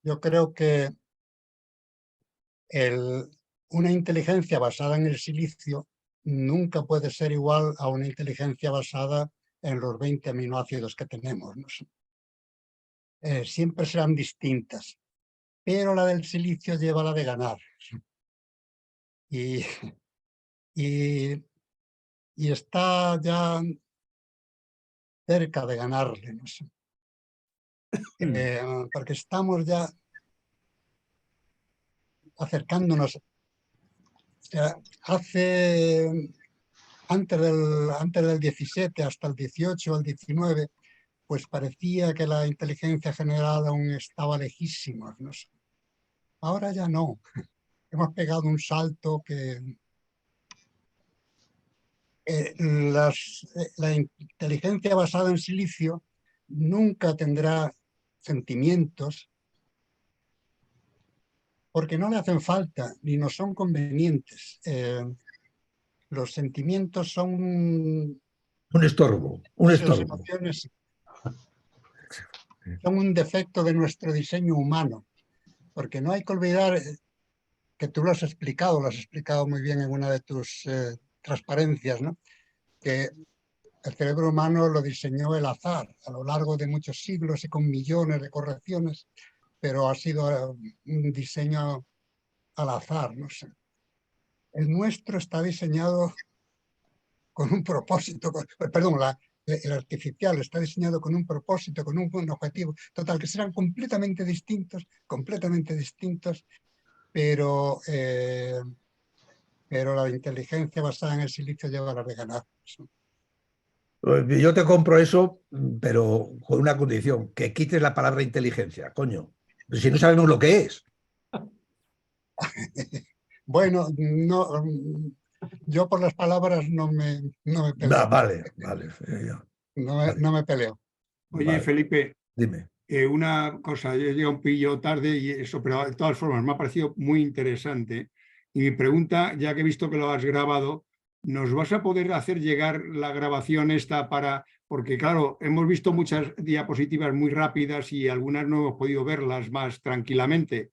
Yo creo que una inteligencia basada en el silicio nunca puede ser igual a una inteligencia basada en los 20 aminoácidos que tenemos, ¿no? Siempre serán distintas, pero la del silicio lleva la de ganar. Y está ya cerca de ganarle, no sé. Porque estamos ya acercándonos. O sea, antes del 17 hasta el 18 o el 19, pues parecía que la inteligencia general aún estaba lejísima, no sé. Ahora ya no. Hemos pegado un salto que la inteligencia basada en silicio nunca tendrá sentimientos porque no le hacen falta ni nos son convenientes. Los sentimientos son Un estorbo, un las estorbo. emociones son un defecto de nuestro diseño humano, porque no hay que olvidar que tú lo has explicado muy bien en una de tus transparencias, ¿no? Que el cerebro humano lo diseñó el azar a lo largo de muchos siglos y con millones de correcciones, pero ha sido un diseño al azar, no sé. El nuestro está diseñado con un propósito, perdón, el artificial está diseñado con un propósito, con un objetivo, total, que serán completamente distintos, pero la inteligencia basada en el silicio lleva a la de ganar. Yo te compro eso, pero con una condición, que quites la palabra inteligencia, coño. Si no sabemos lo que es. Bueno, no, yo por las palabras no me peleo. Vale. No me peleo. Oye, Vale. Felipe, Dime. una cosa, yo llegué un pillo tarde y eso, pero de todas formas me ha parecido muy interesante. Y mi pregunta, ya que he visto que lo has grabado, ¿nos vas a poder hacer llegar la grabación esta porque claro, hemos visto muchas diapositivas muy rápidas y algunas no hemos podido verlas más tranquilamente?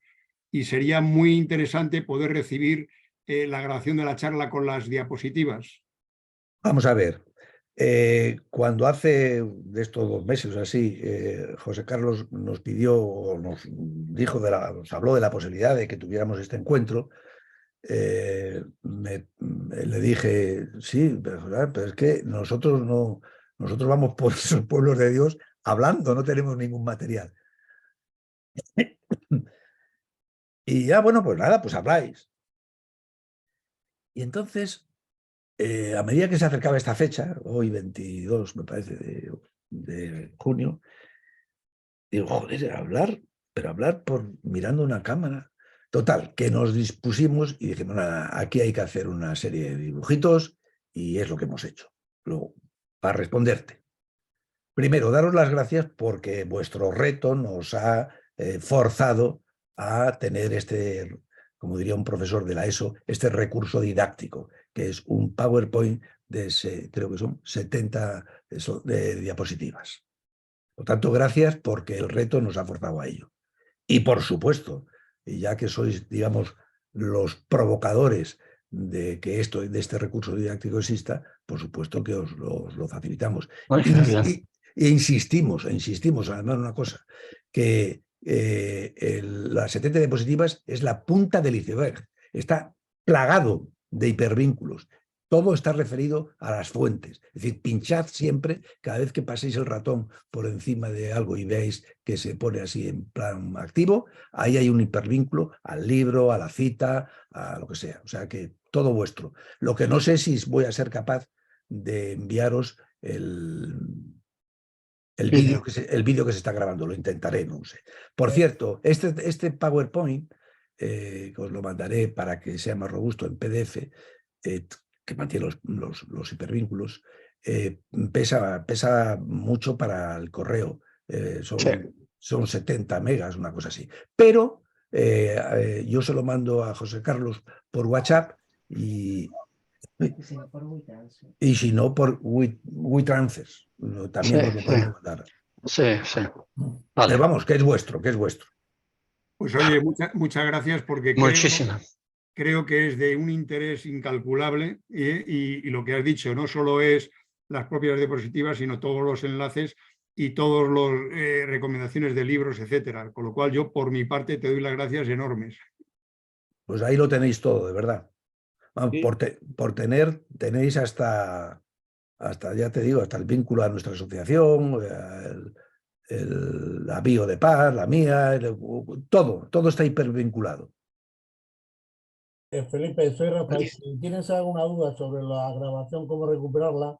Y sería muy interesante poder recibir la grabación de la charla con las diapositivas. Vamos a ver. Cuando hace de estos 2 meses o así, José Carlos nos pidió, nos dijo, nos habló de la posibilidad de que tuviéramos este encuentro, le dije, sí, pero es que nosotros vamos por esos pueblos de Dios hablando, no tenemos ningún material. Y ya, bueno, pues nada, pues habláis. Y entonces, a medida que se acercaba esta fecha, hoy 22, me parece, de junio, digo, joder, hablar mirando una cámara. Total, que nos dispusimos y dijimos, nada, aquí hay que hacer una serie de dibujitos y es lo que hemos hecho. Luego, para responderte. Primero, daros las gracias porque vuestro reto nos ha forzado a tener como diría un profesor de la ESO, este recurso didáctico, que es un PowerPoint creo que son 70 de diapositivas. Por tanto, gracias porque el reto nos ha forzado a ello. Y por supuesto, ya que sois, digamos, los provocadores de que de este recurso didáctico exista, por supuesto que os lo facilitamos. E insistimos, además, en una cosa, que las 70 diapositivas es la punta del iceberg. Está plagado de hipervínculos. Todo está referido a las fuentes. Es decir, pinchad siempre, cada vez que paséis el ratón por encima de algo y veáis que se pone así en plan activo, ahí hay un hipervínculo al libro, a la cita, a lo que sea. O sea que todo vuestro. Lo que no sé si voy a ser capaz de enviaros el vídeo que se está grabando. Lo intentaré, no sé. Por cierto, este PowerPoint, que os lo mandaré para que sea más robusto en PDF, que mantiene los hipervínculos, pesa mucho para el correo. Son 70 megas, una cosa así. Pero yo se lo mando a José Carlos por WhatsApp y si no, por WeTransfer. También os lo podemos mandar. Sí. Vale. Vale. Pero vamos, que es vuestro. Pues oye, muchas gracias porque creo que es de un interés incalculable y lo que has dicho no solo es las propias diapositivas, sino todos los enlaces y todas las recomendaciones de libros, etcétera. Con lo cual yo, por mi parte, te doy las gracias enormes. Pues ahí lo tenéis todo, de verdad. Vamos, tenéis hasta hasta, ya te digo, hasta el vínculo a nuestra asociación, la Bio de Paz, la mía, todo está hipervinculado. Felipe, soy Rafael. Si tienes alguna duda sobre la grabación, cómo recuperarla,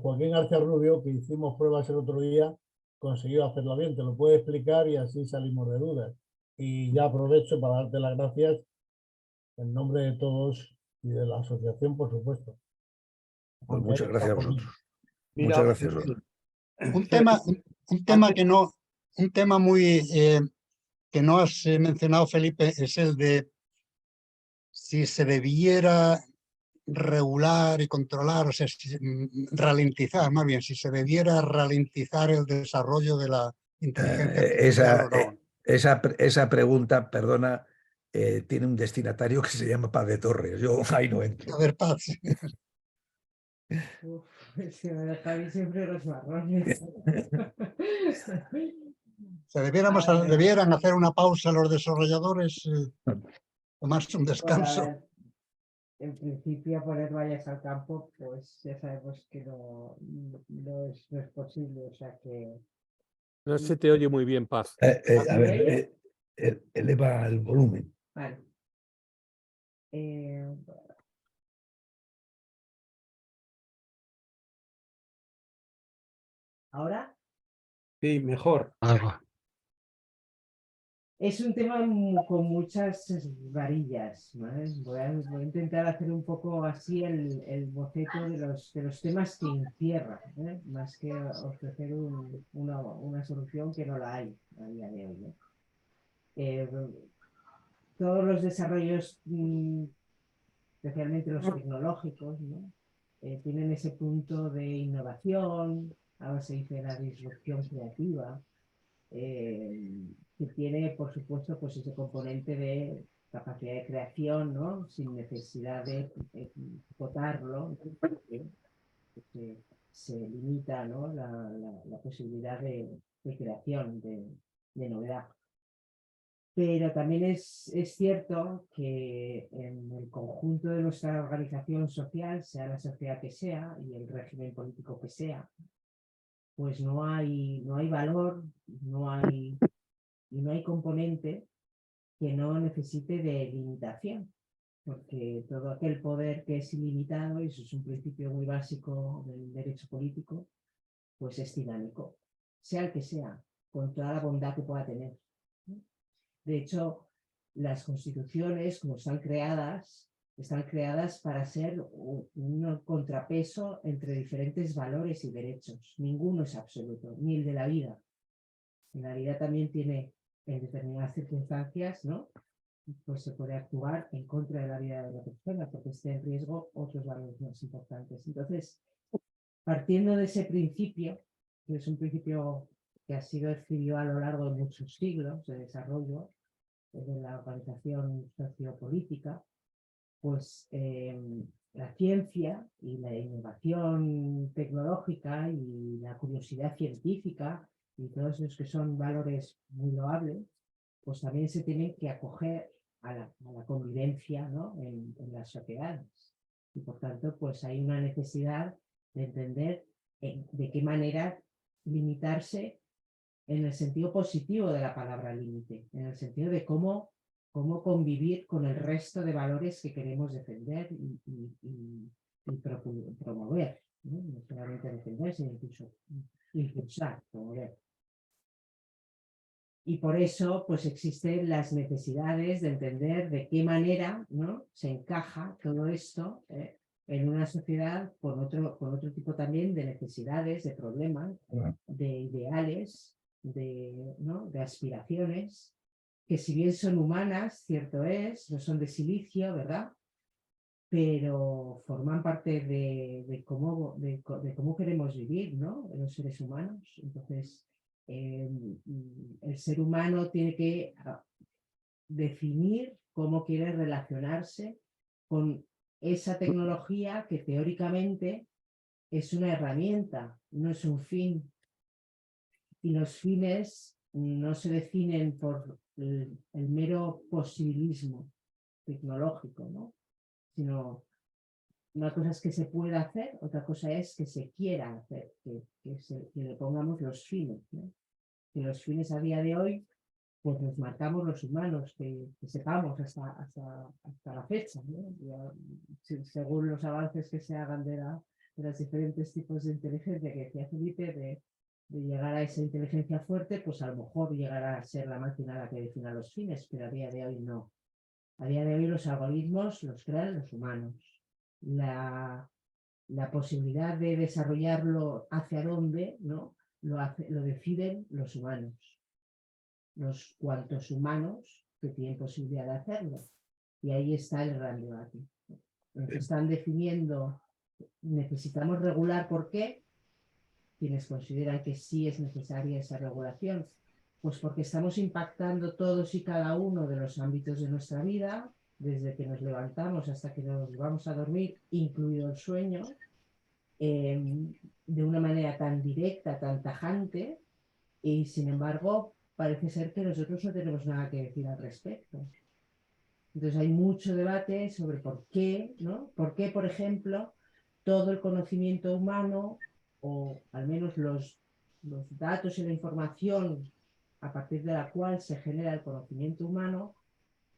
Joaquín García Rubio, que hicimos pruebas el otro día, consiguió hacerlo bien. Te lo puede explicar y así salimos de dudas. Y ya aprovecho para darte las gracias en nombre de todos y de la asociación, por supuesto. Pues muchas gracias a vosotros. Mira, Muchas gracias, Rosa. Un tema muy que no has mencionado, Felipe, es el de si se debiera regular y controlar, o sea, ralentizar, más bien, si se debiera ralentizar el desarrollo de la inteligencia artificial o no. Esa pregunta, perdona, tiene un destinatario que se llama Paz de Torres. Yo ahí no entro. A ver, Paz. Es que me dejáis siempre los marrones. Debieran hacer una pausa los desarrolladores, tomarse un descanso. En principio, poner vallas al campo, pues ya sabemos que no es posible, o sea que... No se te oye muy bien, Paz. A ver, eleva el volumen. Vale. ¿Ahora? Sí, mejor. Es un tema con muchas varillas, ¿vale? Voy a intentar hacer un poco así el boceto de los temas que encierra, ¿eh? Más que ofrecer una solución que no la hay a día de hoy, ¿no? Todos los desarrollos, especialmente los tecnológicos, ¿no? Tienen ese punto de innovación, ahora se dice la disrupción creativa, que tiene, por supuesto, pues ese componente de capacidad de creación, ¿no? Sin necesidad de acotarlo, porque se limita, ¿no? la posibilidad de creación, de novedad. Pero también es cierto que en el conjunto de nuestra organización social, sea la sociedad que sea y el régimen político que sea, pues no hay valor, no hay componente que no necesite de limitación, porque todo aquel poder que es ilimitado, y eso es un principio muy básico del derecho político, pues es tiránico, sea el que sea, con toda la bondad que pueda tener. De hecho, las constituciones, como están creadas para ser un contrapeso entre diferentes valores y derechos. Ninguno es absoluto, ni el de la vida. La vida también tiene, en determinadas circunstancias, ¿no? Pues se puede actuar en contra de la vida de la persona porque esté en riesgo otros valores más importantes. Entonces, partiendo de ese principio, que es un principio que ha sido adquirido a lo largo de muchos siglos de desarrollo de la organización sociopolítica, pues la ciencia y la innovación tecnológica y la curiosidad científica y todos los que son valores muy loables, pues también se tienen que acoger a la convivencia, ¿no? en las sociedades. Y por tanto, pues hay una necesidad de entender de qué manera limitarse en el sentido positivo de la palabra límite, en el sentido de cómo convivir con el resto de valores que queremos defender y promover, ¿no? No solamente defender, sino incluso impulsar, promover. Y por eso, pues existen las necesidades de entender de qué manera, ¿no? se encaja todo esto en una sociedad con otro tipo también de necesidades, de problemas, de ideales, de aspiraciones, que si bien son humanas, cierto es, no son de silicio, ¿verdad? Pero forman parte de cómo queremos vivir, ¿no? Los seres humanos. Entonces, el ser humano tiene que definir cómo quiere relacionarse con esa tecnología que teóricamente es una herramienta, no es un fin. Y los fines no se definen por el mero posibilismo tecnológico, ¿no? Sino una cosa es que se pueda hacer, otra cosa es que se quiera hacer, que le pongamos los fines, ¿no? Que los fines a día de hoy pues nos marcamos los humanos, que sepamos hasta la fecha, ¿no? Según los avances que se hagan de los diferentes tipos de inteligencia que decía Felipe, de llegar a esa inteligencia fuerte, pues a lo mejor llegará a ser la máquina la que defina los fines, pero a día de hoy no. A día de hoy los algoritmos los crean los humanos. La posibilidad de desarrollarlo hacia dónde, ¿no? Lo deciden los humanos. Los cuantos humanos que tienen posibilidad de hacerlo. Y ahí está el gran debate. Nos están definiendo, necesitamos regular por qué, quienes consideran que sí es necesaria esa regulación, pues porque estamos impactando todos y cada uno de los ámbitos de nuestra vida, desde que nos levantamos hasta que nos vamos a dormir, incluido el sueño, de una manera tan directa, tan tajante, y sin embargo parece ser que nosotros no tenemos nada que decir al respecto. Entonces hay mucho debate sobre por qué, ¿no? Por qué, por ejemplo, todo el conocimiento humano, o al menos los datos y la información a partir de la cual se genera el conocimiento humano,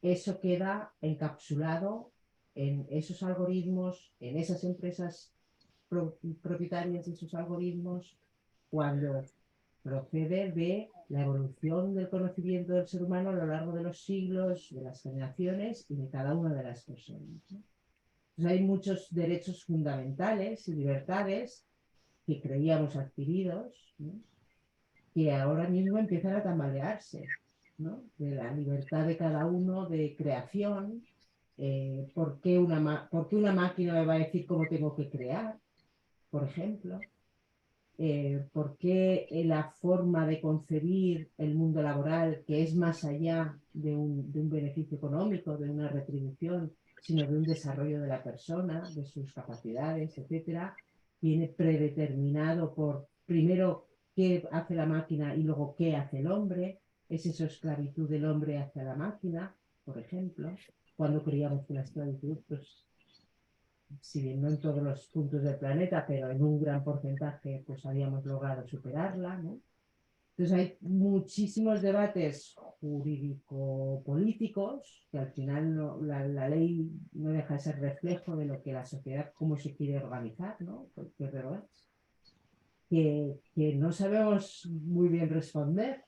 eso queda encapsulado en esos algoritmos, en esas empresas propietarias de esos algoritmos, cuando procede de la evolución del conocimiento del ser humano a lo largo de los siglos, de las generaciones y de cada una de las personas, ¿no? Entonces hay muchos derechos fundamentales y libertades que creíamos adquiridos, ¿no? Que ahora mismo empiezan a tambalearse, ¿no? De la libertad de cada uno de creación. ¿Por qué una máquina me va a decir cómo tengo que crear, por ejemplo? ¿Por qué la forma de concebir el mundo laboral, que es más allá de un beneficio económico, de una retribución, sino de un desarrollo de la persona, de sus capacidades, etcétera, viene predeterminado por primero qué hace la máquina y luego qué hace el hombre? ¿Es esa esclavitud del hombre hacia la máquina, por ejemplo? Cuando creíamos que la esclavitud, pues, si bien no en todos los puntos del planeta, pero en un gran porcentaje, pues habíamos logrado superarla, ¿no? Entonces hay muchísimos debates jurídico-políticos, que al final la ley no deja de ser reflejo de lo que la sociedad, cómo se quiere organizar, ¿no? Que no sabemos muy bien responder.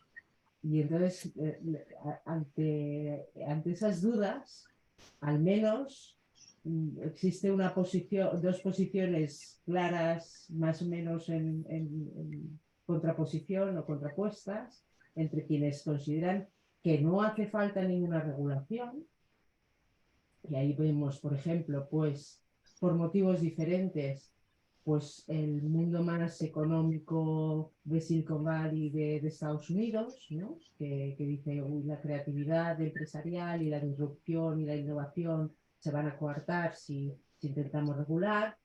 Y entonces, ante esas dudas, al menos existe dos posiciones claras, más o menos en contraposición o contrapuestas, entre quienes consideran que no hace falta ninguna regulación. Y ahí vemos, por ejemplo, pues por motivos diferentes, pues el mundo más económico de Silicon Valley de Estados Unidos, ¿no? que dice la creatividad empresarial y la disrupción y la innovación se van a coartar si intentamos regular.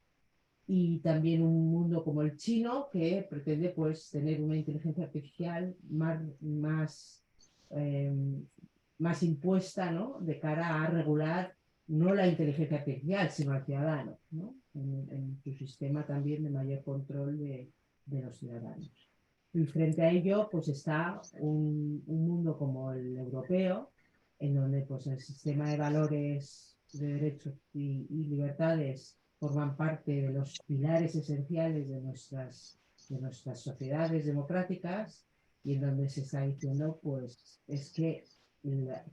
Y también un mundo como el chino, que pretende pues tener una inteligencia artificial más impuesta, ¿no? De cara a regular no la inteligencia artificial, sino al ciudadano, ¿no? En su sistema también de mayor control de los ciudadanos. Y frente a ello, pues está un mundo como el europeo, en donde pues el sistema de valores, de derechos y libertades forman parte de los pilares esenciales de nuestras sociedades democráticas, y en donde se está diciendo, pues, es que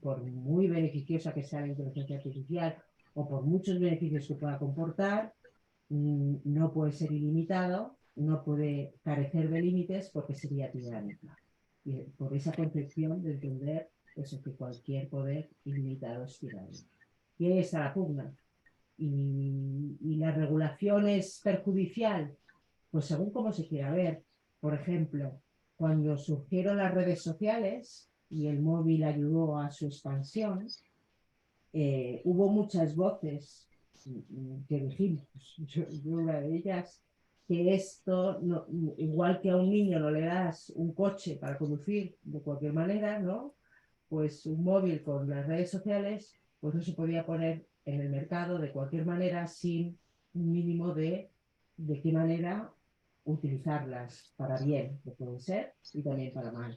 por muy beneficiosa que sea la inteligencia artificial o por muchos beneficios que pueda comportar, no puede ser ilimitado, no puede carecer de límites porque sería tiránica. Y por esa concepción de entender eso, que cualquier poder ilimitado es tiránico. Y ahí está la pugna. Y la regulación es perjudicial, pues según cómo se quiera ver. Por ejemplo, cuando surgieron las redes sociales y el móvil ayudó a su expansión, hubo muchas voces que dijimos, yo una de ellas, que esto, no, igual que a un niño no le das un coche para conducir de cualquier manera, ¿no? Pues un móvil con las redes sociales, pues no se podía poner en el mercado de cualquier manera sin un mínimo de qué manera utilizarlas para bien, que puede ser, y también para mal.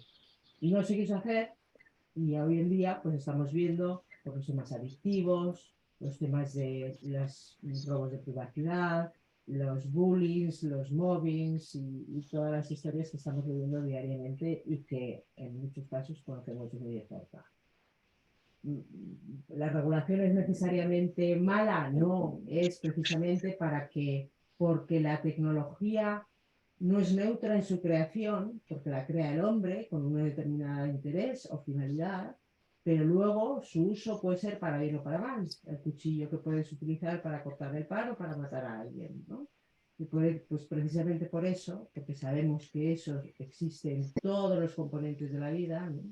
Y no se quiso hacer, y hoy en día pues estamos viendo por los temas adictivos, los temas de los robos de privacidad, los bullies, los mobbings y todas las historias que estamos viviendo diariamente y que en muchos casos conocemos muy de cerca. ¿La regulación es necesariamente mala? No, es precisamente porque la tecnología no es neutra en su creación, porque la crea el hombre con un determinado interés o finalidad, pero luego su uso puede ser para bien o para mal. El cuchillo que puedes utilizar para cortar el pan o para matar a alguien, ¿no? Y pues precisamente por eso, porque sabemos que eso existe en todos los componentes de la vida, ¿no?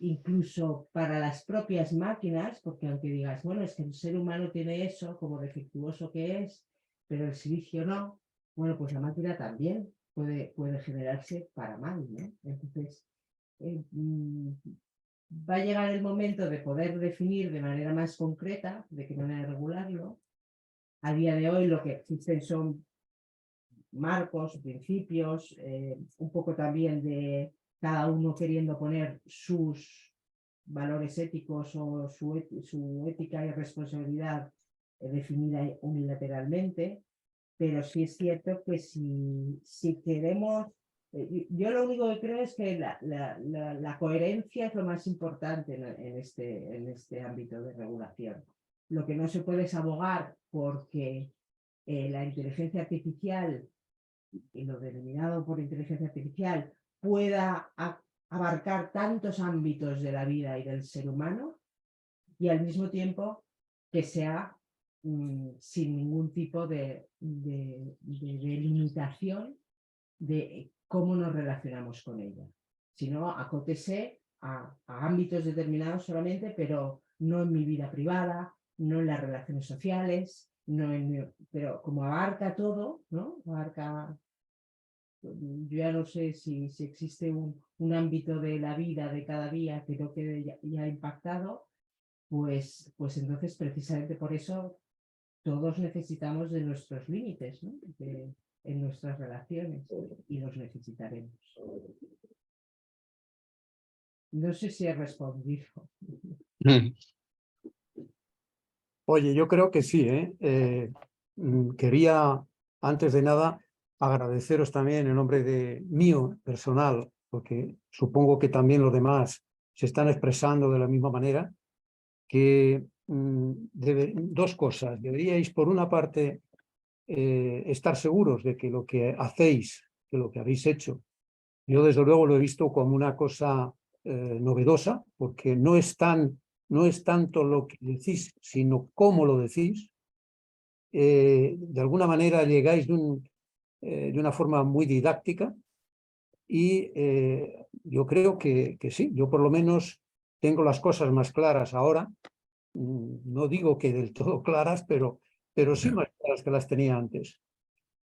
Incluso para las propias máquinas, porque aunque digas, bueno, es que el ser humano tiene eso como defectuoso que es, pero el silicio no, bueno, pues la máquina también puede generarse para mal, ¿no? Entonces, va a llegar el momento de poder definir de manera más concreta de qué manera regularlo. A día de hoy lo que existen son marcos, principios, un poco también de cada uno queriendo poner sus valores éticos o su ética y responsabilidad definida unilateralmente, pero sí es cierto que si queremos, yo lo único que creo es que la coherencia es lo más importante en este ámbito de regulación. Lo que no se puede es abogar porque la inteligencia artificial y lo denominado por inteligencia artificial pueda abarcar tantos ámbitos de la vida y del ser humano y al mismo tiempo que sea sin ningún tipo de limitación de cómo nos relacionamos con ella, sino acótese a ámbitos determinados solamente, pero no en mi vida privada, no en las relaciones sociales, pero como abarca todo, ¿no? Abarca, yo ya no sé si existe un ámbito de la vida de cada día que no quede ya impactado, pues entonces precisamente por eso todos necesitamos de nuestros límites, ¿no? En nuestras relaciones y los necesitaremos. No sé si he respondido. Oye, yo creo que sí, ¿eh? Quería, antes de nada, agradeceros también en nombre de mío personal, porque supongo que también los demás se están expresando de la misma manera, que dos cosas. Deberíais, por una parte, estar seguros de que lo que hacéis, que lo que habéis hecho, yo desde luego lo he visto como una cosa novedosa, porque no es tanto lo que decís, sino cómo lo decís. De alguna manera llegáis de una forma muy didáctica y yo creo que sí, yo por lo menos tengo las cosas más claras ahora. No digo que del todo claras, pero sí más claras que las tenía antes.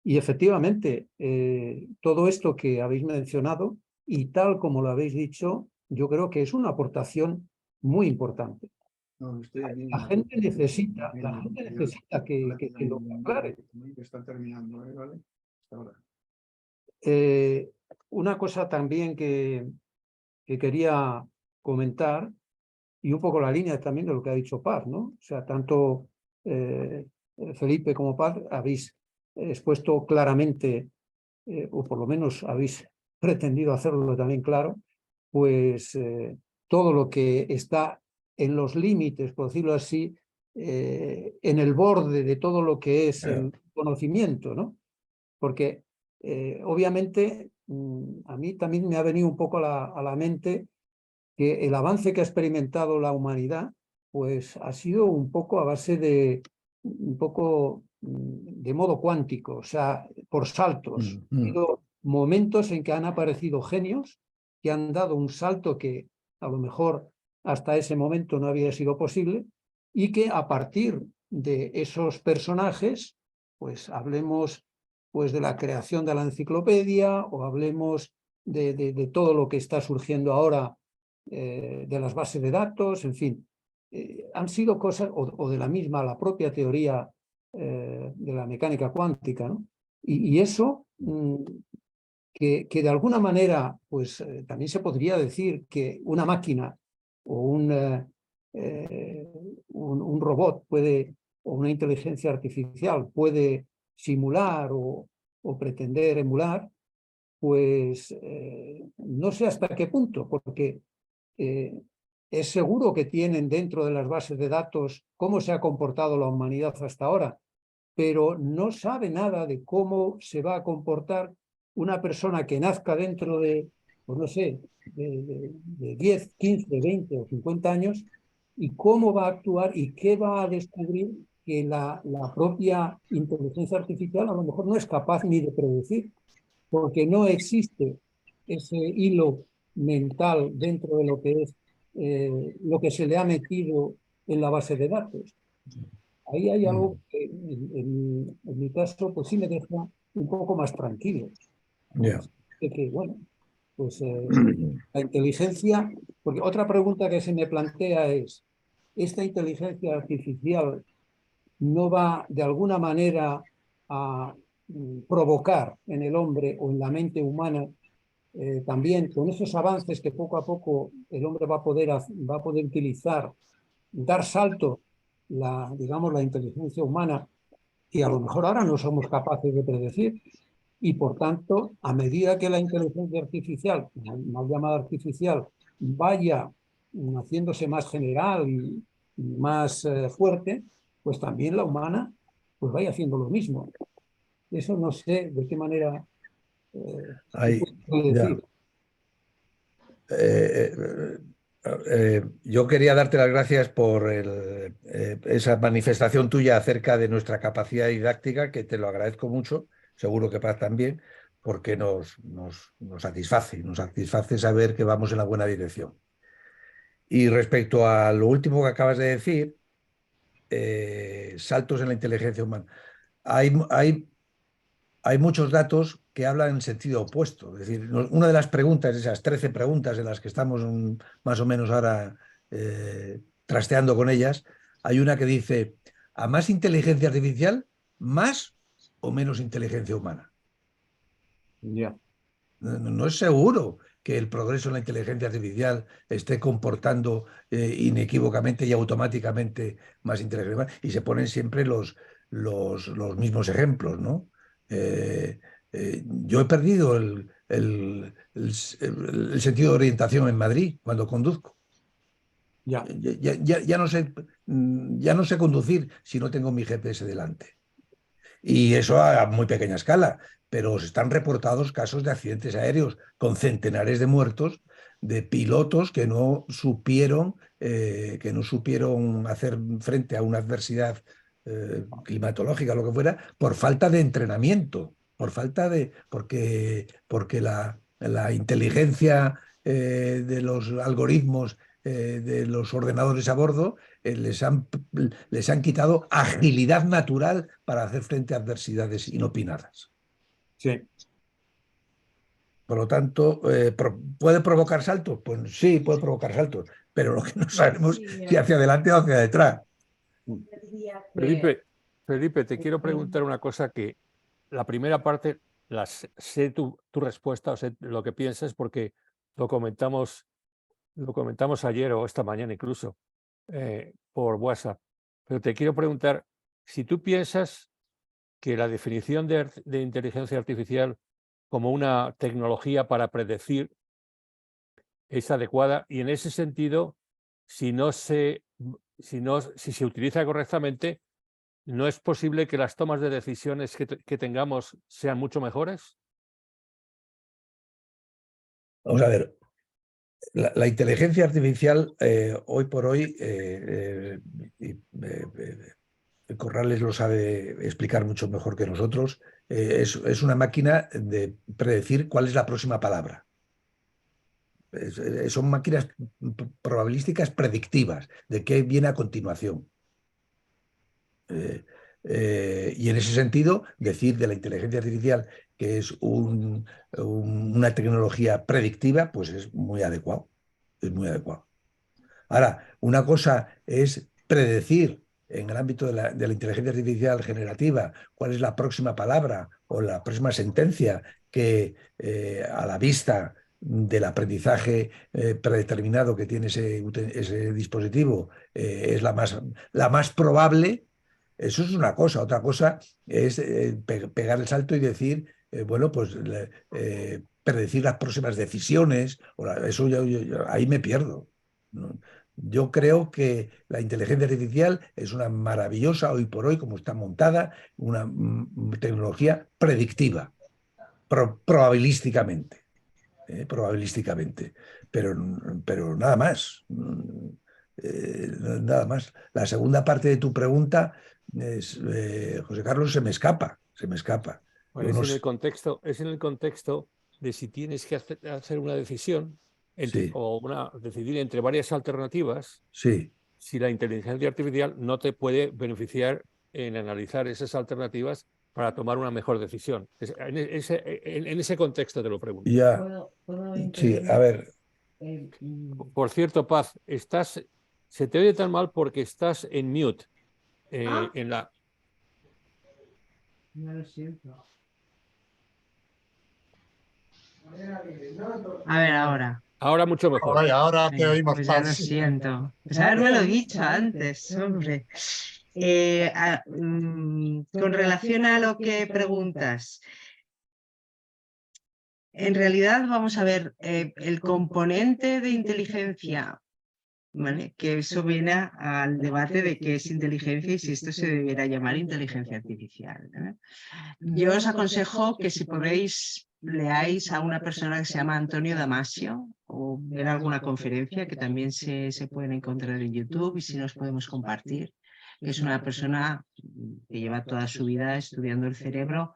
Y efectivamente, todo esto que habéis mencionado y tal como lo habéis dicho, yo creo que es una aportación muy importante. La gente necesita que lo aclare. Está terminando, ¿vale? Hasta ahora. Una cosa también que quería comentar, y un poco la línea también de lo que ha dicho Paz, ¿no? O sea, tanto Felipe como Paz habéis expuesto claramente, o por lo menos habéis pretendido hacerlo también claro, pues todo lo que está en los límites, por decirlo así, en el borde de todo lo que es el conocimiento, ¿no? Porque obviamente a mí también me ha venido un poco a la mente que el avance que ha experimentado la humanidad pues ha sido un poco a base de modo cuántico, o sea, por saltos. Ha habido momentos en que han aparecido genios que han dado un salto que a lo mejor hasta ese momento no había sido posible y que a partir de esos personajes, pues hablemos pues de la creación de la enciclopedia o hablemos de todo lo que está surgiendo ahora de las bases de datos, en fin, han sido cosas, o de la misma, la propia teoría de la mecánica cuántica, ¿no? Y eso, que de alguna manera, pues también se podría decir que una máquina o un robot puede, o una inteligencia artificial puede simular o pretender emular, pues no sé hasta qué punto, porque es seguro que tienen dentro de las bases de datos cómo se ha comportado la humanidad hasta ahora, pero no sabe nada de cómo se va a comportar una persona que nazca dentro de, pues no sé, de 10, 15, 20 o 50 años, y cómo va a actuar y qué va a descubrir que la propia inteligencia artificial a lo mejor no es capaz ni de predecir, porque no existe ese hilo mental dentro de lo que es lo que se le ha metido en la base de datos. Ahí hay algo que en mi caso pues sí me deja un poco más tranquilo. Ya. De que, bueno, pues la inteligencia, porque otra pregunta que se me plantea es, ¿esta inteligencia artificial no va de alguna manera a provocar en el hombre o en la mente humana también con esos avances que poco a poco el hombre va a poder utilizar, dar salto, digamos, la inteligencia humana, que a lo mejor ahora no somos capaces de predecir? Y por tanto, a medida que la inteligencia artificial, mal llamada artificial, vaya haciéndose más general y más fuerte, pues también la humana pues vaya haciendo lo mismo. Eso no sé de qué manera se puede Ya. decir. Yo quería darte las gracias por esa manifestación tuya acerca de nuestra capacidad didáctica, que te lo agradezco mucho, seguro que Paz también, porque nos satisface saber que vamos en la buena dirección. Y respecto a lo último que acabas de decir, saltos en la inteligencia humana, hay muchos datos que hablan en sentido opuesto. Es decir, una de las preguntas, esas 13 preguntas en las que estamos más o menos ahora trasteando con ellas, hay una que dice, ¿a más inteligencia artificial, más o menos inteligencia humana? Ya. No es seguro que el progreso en la inteligencia artificial esté comportando inequívocamente y automáticamente más inteligencia humana. Y se ponen siempre los mismos ejemplos, ¿no? Yo he perdido el sentido de orientación en Madrid cuando conduzco. Ya. Ya no sé conducir si no tengo mi GPS delante. Y eso a muy pequeña escala, pero se están reportados casos de accidentes aéreos con centenares de muertos de pilotos que no supieron hacer frente a una adversidad climatológica, lo que fuera, por falta de entrenamiento, porque la inteligencia de los algoritmos de los ordenadores a bordo les han quitado agilidad natural para hacer frente a adversidades inopinadas. Sí. Por lo tanto, ¿puede provocar saltos? Pues sí, puede provocar saltos, pero lo que no sabemos es si hacia adelante o hacia detrás. Felipe, te quiero preguntar una cosa que la primera parte sé tu respuesta, o sé lo que piensas, porque lo comentamos ayer o esta mañana incluso por WhatsApp. Pero te quiero preguntar si tú piensas que la definición de inteligencia artificial como una tecnología para predecir es adecuada, y en ese sentido, si se utiliza correctamente, ¿no es posible que las tomas de decisiones que tengamos sean mucho mejores? Vamos a ver, la inteligencia artificial hoy por hoy, Corrales lo sabe explicar mucho mejor que nosotros, es una máquina de predecir cuál es la próxima palabra. Son máquinas probabilísticas predictivas de qué viene a continuación. Y en ese sentido, decir de la inteligencia artificial que es una tecnología predictiva, pues es muy adecuado. Es muy adecuado. Ahora, una cosa es predecir en el ámbito de la inteligencia artificial generativa cuál es la próxima palabra o la próxima sentencia que a la vista del aprendizaje predeterminado que tiene ese dispositivo es la más probable. Eso es una cosa. Otra cosa es pegar el salto y decir, bueno, pues predecir las próximas decisiones. Eso ahí me pierdo, ¿no? Yo creo que la inteligencia artificial es una maravillosa, hoy por hoy, como está montada, una tecnología predictiva, probabilísticamente, pero nada más. Nada más. La segunda parte de tu pregunta, José Carlos, se me escapa. Bueno, Yo no es sé. es en el contexto de si tienes que hacer una decisión Sí, decidir entre varias alternativas, sí. si la inteligencia artificial no te puede beneficiar en analizar esas alternativas para tomar una mejor decisión. En ese contexto te lo pregunto. Ya. ¿Puedo Sí, intervenir? a ver. Por cierto, Paz, se te oye tan mal porque estás en mute. En la... No lo siento. A ver, ahora. Ahora mucho mejor. Ay, ahora te oímos Pues ya lo más. siento. Pues haberme lo dicho antes, hombre. Con relación a lo que preguntas, en realidad vamos a ver el componente de inteligencia, ¿vale? Que eso viene al debate de qué es inteligencia y si esto se debiera llamar inteligencia artificial, ¿eh? Yo os aconsejo que si podéis leáis a una persona que se llama Antonio Damasio o ver alguna conferencia que también se pueden encontrar en YouTube y si nos podemos compartir, que es una persona que lleva toda su vida estudiando el cerebro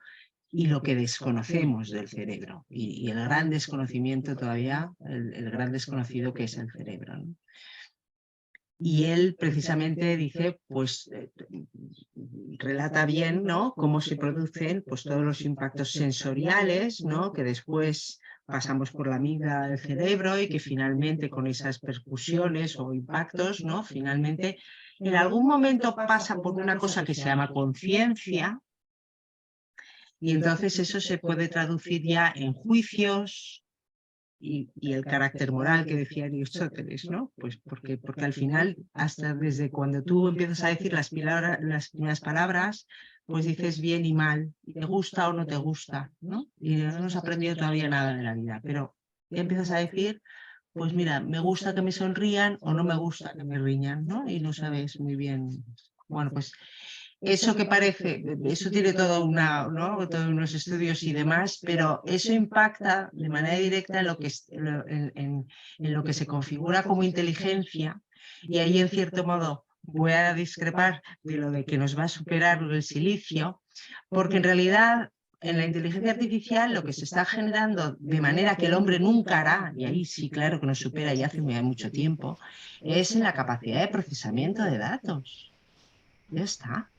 y lo que desconocemos del cerebro y el gran desconocimiento todavía, el gran desconocido que es el cerebro, ¿no? Y él precisamente dice, pues relata bien, ¿no? Cómo se producen pues todos los impactos sensoriales, ¿no? Que después pasamos por la amígdala del cerebro y que finalmente con esas percusiones o impactos, ¿no? Finalmente en algún momento pasa por una cosa que se llama conciencia y entonces eso se puede traducir ya en juicios, y el carácter moral que decía Aristóteles, ¿no? Pues porque al final, hasta desde cuando tú empiezas a decir las primeras palabras, pues dices bien y mal, y te gusta o no te gusta, ¿no? Y no hemos aprendido todavía nada de la vida, pero ya empiezas a decir, pues mira, me gusta que me sonrían o no me gusta que me riñan, ¿no? Y no sabes muy bien. Bueno, pues eso que parece, eso tiene todo ¿no? Todos unos estudios y demás, pero eso impacta de manera directa en lo que se configura como inteligencia y ahí en cierto modo voy a discrepar de lo de que nos va a superar el silicio, porque en realidad en la inteligencia artificial lo que se está generando de manera que el hombre nunca hará, y ahí sí, claro que nos supera y hace mucho tiempo, es en la capacidad de procesamiento de datos. Ya está.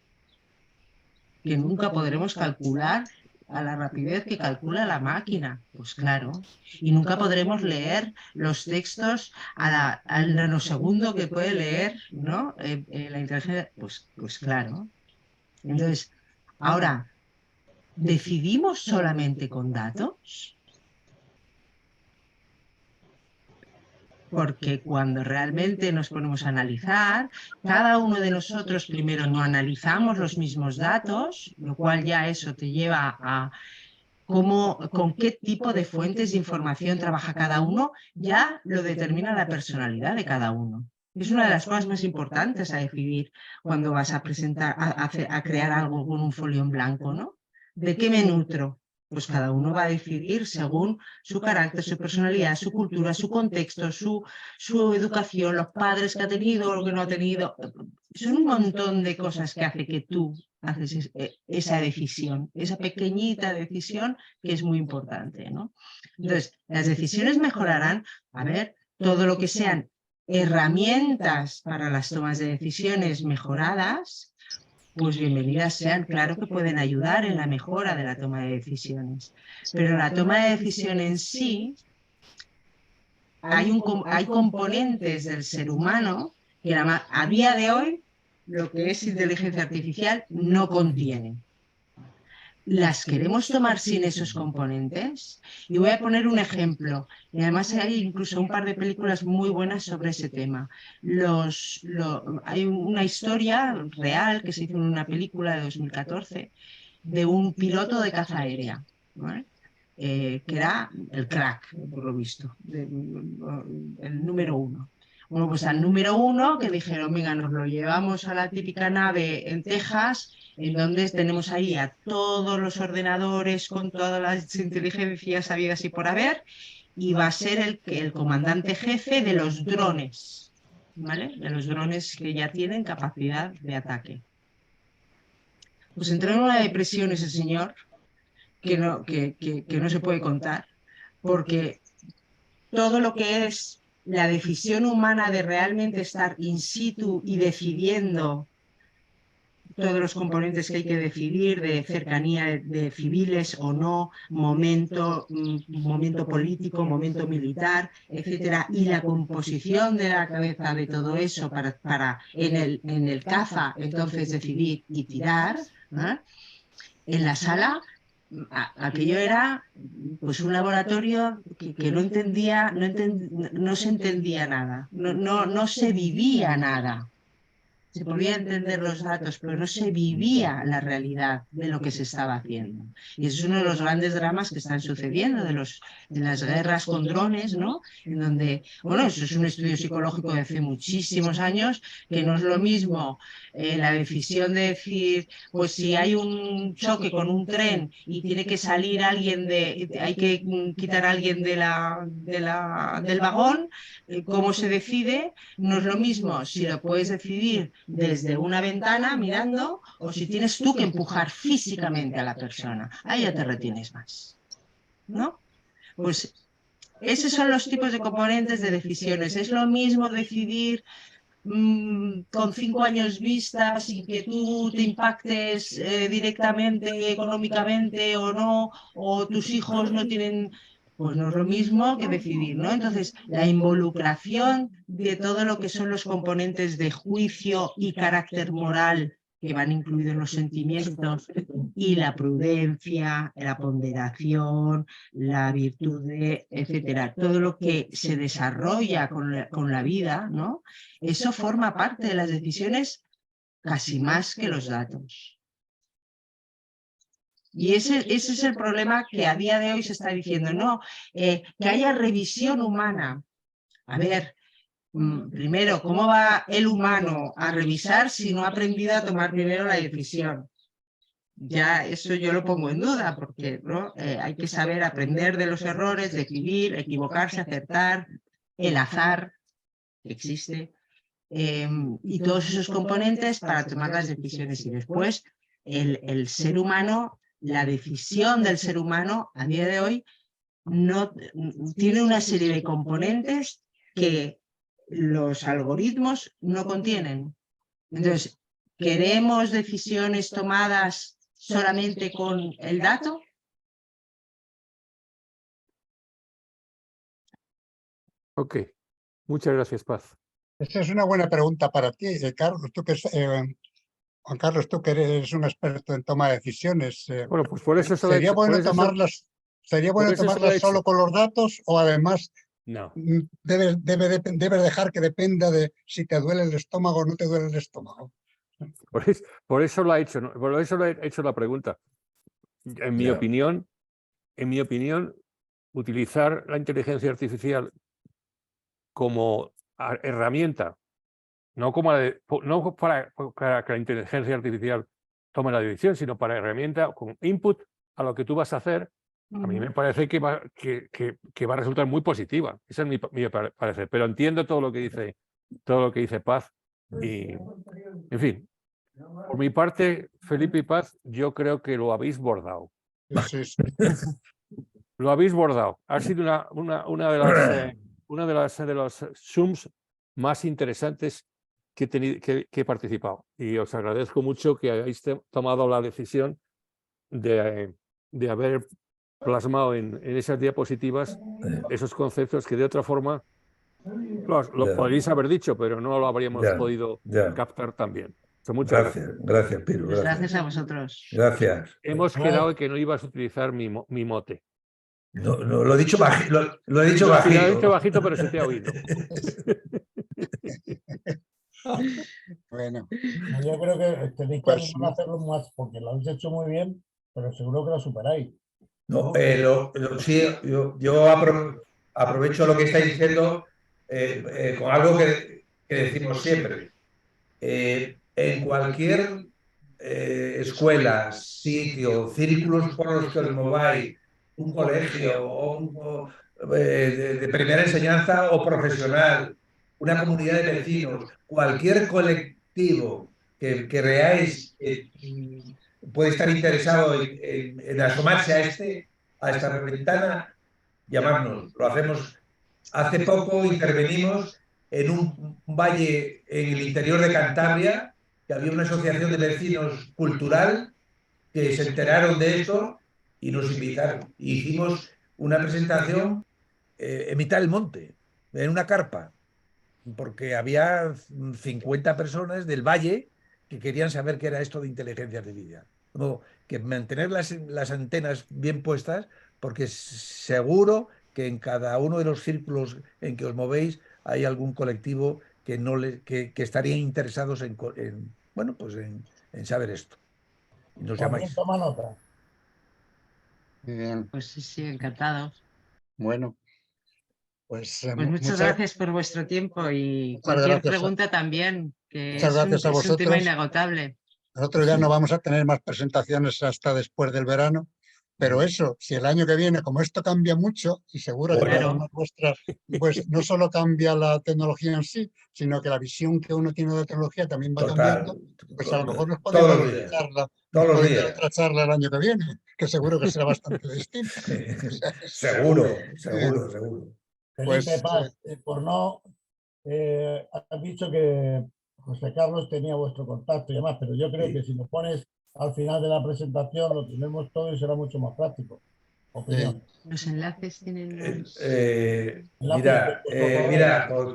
Que nunca podremos calcular a la rapidez que calcula la máquina, pues claro, y nunca podremos leer los textos al nanosegundo que puede leer, ¿no? La inteligencia, pues claro. Entonces, ahora, ¿decidimos solamente con datos? Porque cuando realmente nos ponemos a analizar, cada uno de nosotros primero no analizamos los mismos datos, lo cual ya eso te lleva a con qué tipo de fuentes de información trabaja cada uno, ya lo determina la personalidad de cada uno. Es una de las cosas más importantes a decidir cuando vas a presentar, a crear algo con un folio en blanco, ¿no? ¿De qué me nutro? Pues cada uno va a decidir según su carácter, su personalidad, su cultura, su contexto, su educación, los padres que ha tenido o lo que no ha tenido. Son un montón de cosas que hace que tú haces esa decisión, esa pequeñita decisión que es muy importante, ¿no? Entonces, las decisiones mejorarán, a ver, todo lo que sean herramientas para las tomas de decisiones mejoradas, pues bienvenidas sean, claro que pueden ayudar en la mejora de la toma de decisiones. Pero la toma de decisión en sí hay componentes del ser humano que a día de hoy lo que es inteligencia artificial no contiene. ¿Las queremos tomar sin esos componentes? Y voy a poner un ejemplo. Y además hay incluso un par de películas muy buenas sobre ese tema. Hay una historia real que se hizo en una película de 2014 de un piloto de caza aérea, ¿vale? Que era el crack, por lo visto, el número uno. Bueno, pues al número uno que dijeron, venga, nos lo llevamos a la típica nave en Texas, en donde tenemos ahí a todos los ordenadores con todas las inteligencias habidas y por haber, y va a ser el comandante jefe de los drones, ¿vale? De los drones que ya tienen capacidad de ataque. Pues entró en una depresión ese señor que no se puede contar, porque todo lo que es la decisión humana de realmente estar in situ y decidiendo todos los componentes que hay que decidir, de cercanía de civiles o no, momento político, momento militar, etcétera, y la composición de la cabeza de todo eso para en el caza entonces decidir y tirar, ¿eh? En la sala aquello era pues un laboratorio que no se entendía nada, no se vivía nada. Se podía entender los datos, pero no se vivía la realidad de lo que se estaba haciendo. Y ese es uno de los grandes dramas que están sucediendo, de las guerras con drones, ¿no? En donde, bueno, eso es un estudio psicológico de hace muchísimos años, que no es lo mismo la decisión de decir, pues si hay un choque con un tren y tiene que salir alguien hay que quitar a alguien del vagón, ¿cómo se decide? No es lo mismo si lo puedes decidir desde una ventana mirando o si tienes tú que empujar físicamente a la persona. Ahí ya te retienes más, ¿no? Pues esos son los tipos de componentes de decisiones. Es lo mismo decidir con 5 años vista sin que tú te impactes directamente económicamente o no, o tus hijos no tienen... Pues no es lo mismo que decidir, ¿no? Entonces, la involucración de todo lo que son los componentes de juicio y carácter moral que van incluidos en los sentimientos y la prudencia, la ponderación, la virtud, etcétera, todo lo que se desarrolla con la vida, ¿no? Eso forma parte de las decisiones casi más que los datos. Y ese es el problema que a día de hoy se está diciendo, no, que haya revisión humana. A ver, primero, ¿cómo va el humano a revisar si no ha aprendido a tomar primero la decisión? Ya eso yo lo pongo en duda, porque ¿no? Hay que saber aprender de los errores, decidir, equivocarse, acertar, el azar que existe, y todos esos componentes para tomar las decisiones. Y después el ser humano, la decisión del ser humano a día de hoy no tiene una serie de componentes que los algoritmos no contienen. Entonces, ¿queremos decisiones tomadas solamente con el dato? Ok, muchas gracias, Paz. Esa es una buena pregunta para ti, Carlos. Juan Carlos, tú que eres un experto en toma de decisiones. Bueno, pues por eso se lo he ¿Sería hecho, bueno por eso tomarlas, sería bueno por eso se lo he tomarlas solo hecho. con los datos o además No, debes dejar que dependa de si te duele el estómago o no te duele el estómago? por eso lo ha hecho, ¿no? Por eso le he hecho la pregunta. En mi opinión, utilizar la inteligencia artificial como herramienta, no para que la inteligencia artificial tome la decisión, sino para herramienta, como input a lo que tú vas a hacer, a mí me parece que va a resultar muy positiva. Ese es mi parecer. Pero entiendo todo lo que dice Paz. Y, en fin, por mi parte, Felipe y Paz, yo creo que lo habéis bordado. Sí, sí. Lo habéis bordado. Ha sido una de los Zooms más interesantes que he participado. Y os agradezco mucho que hayáis tomado la decisión de haber plasmado en esas diapositivas esos conceptos que de otra forma lo podríais haber dicho, pero no lo habríamos podido captar tan bien. Muchas gracias. Gracias, Piru. Gracias a vosotros. Gracias. Hemos quedado en que no ibas a utilizar mi mote. No, lo he dicho bajito. Lo he dicho bajito. Lo he dicho bajito, pero se te ha oído. Bueno, yo creo que tenéis que hacerlo más, porque lo habéis hecho muy bien, pero seguro que lo superáis. No, sí, yo aprovecho lo que estáis diciendo con algo que decimos siempre. En cualquier escuela, sitio, círculos por los que os mováis, un colegio o de primera enseñanza o profesional, una comunidad de vecinos, cualquier colectivo que veáis puede estar interesado en asomarse a esta ventana, llamarnos. Lo hacemos. Hace poco intervenimos en un valle en el interior de Cantabria, que había una asociación de vecinos cultural que se enteraron de esto y nos invitaron. Hicimos una presentación en mitad del monte, en una carpa, porque había 50 personas del valle que querían saber qué era esto de inteligencia artificial. Como que mantener las antenas bien puestas, porque seguro que en cada uno de los círculos en que os movéis hay algún colectivo que estarían interesados en saber esto. Y nos llamáis. Toma nota. Muy bien. Pues sí, encantados. Bueno, pues muchas gracias por vuestro tiempo y cualquier pregunta también, que muchas gracias a es un vosotros. tema inagotable. Nosotros ya no vamos a tener más presentaciones hasta después del verano, pero eso, si el año que viene, como esto cambia mucho, y seguro que cada una de vuestras, pues no solo cambia la tecnología en sí, sino que la visión que uno tiene de la tecnología también va cambiando, pues a lo mejor nos podemos hacer otra charla el año que viene, que seguro que será bastante distinta. Seguro. Felipe Paz, por no, has dicho que José Carlos tenía vuestro contacto y demás, pero yo creo que si lo pones al final de la presentación lo tenemos todo y será mucho más práctico. Opinión. Los enlaces tienen mira,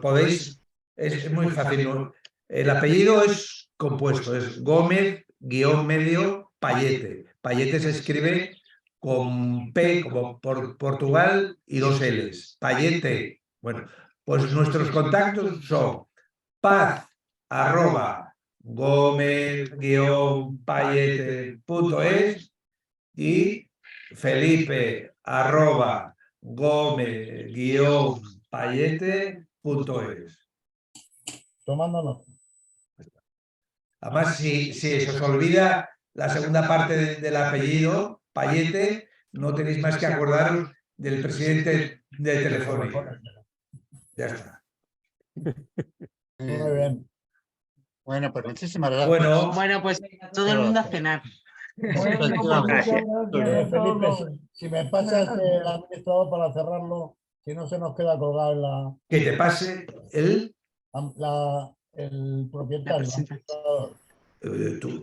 podéis, es muy fácil, ¿no? El apellido es compuesto, es Gómez-medio Payete. Payete se escribe con P como por Portugal y 2 L's. Payete. Bueno, pues nuestros contactos son paz@gomez-payete.es y felipe@gomez-payete.es. Tomando nota. Además, si se os olvida la segunda parte del apellido, Payete, no tenéis más que acordaros del presidente de Telefónica. Ya está. Muy bien. Bueno, pues muchísimas gracias. Bueno, pues todo el mundo a cenar. Felipe, si me pasas el administrador para cerrarlo, si no se nos queda colgado en la... Que te pase el propietario.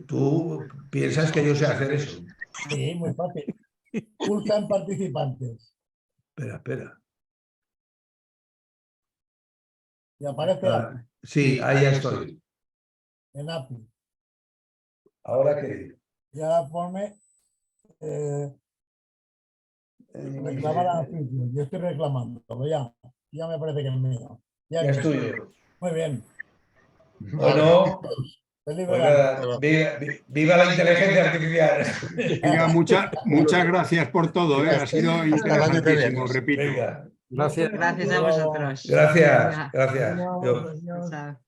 ¿Tú piensas que yo sé hacer eso? Sí, muy fácil. Pulsa en participantes. Espera. Y aparece API. Sí, ahí ya estoy. En API. ¿Ahora qué? Ya ponme reclamar a anfitrión. Yo estoy reclamando, ya me parece que es mío. Ya es tuyo. Muy bien. Bueno, viva la inteligencia artificial. Venga, muchas gracias por todo, ha sido interesantísimo, repito. Venga. Gracias. Gracias a vosotros. Gracias. Chao.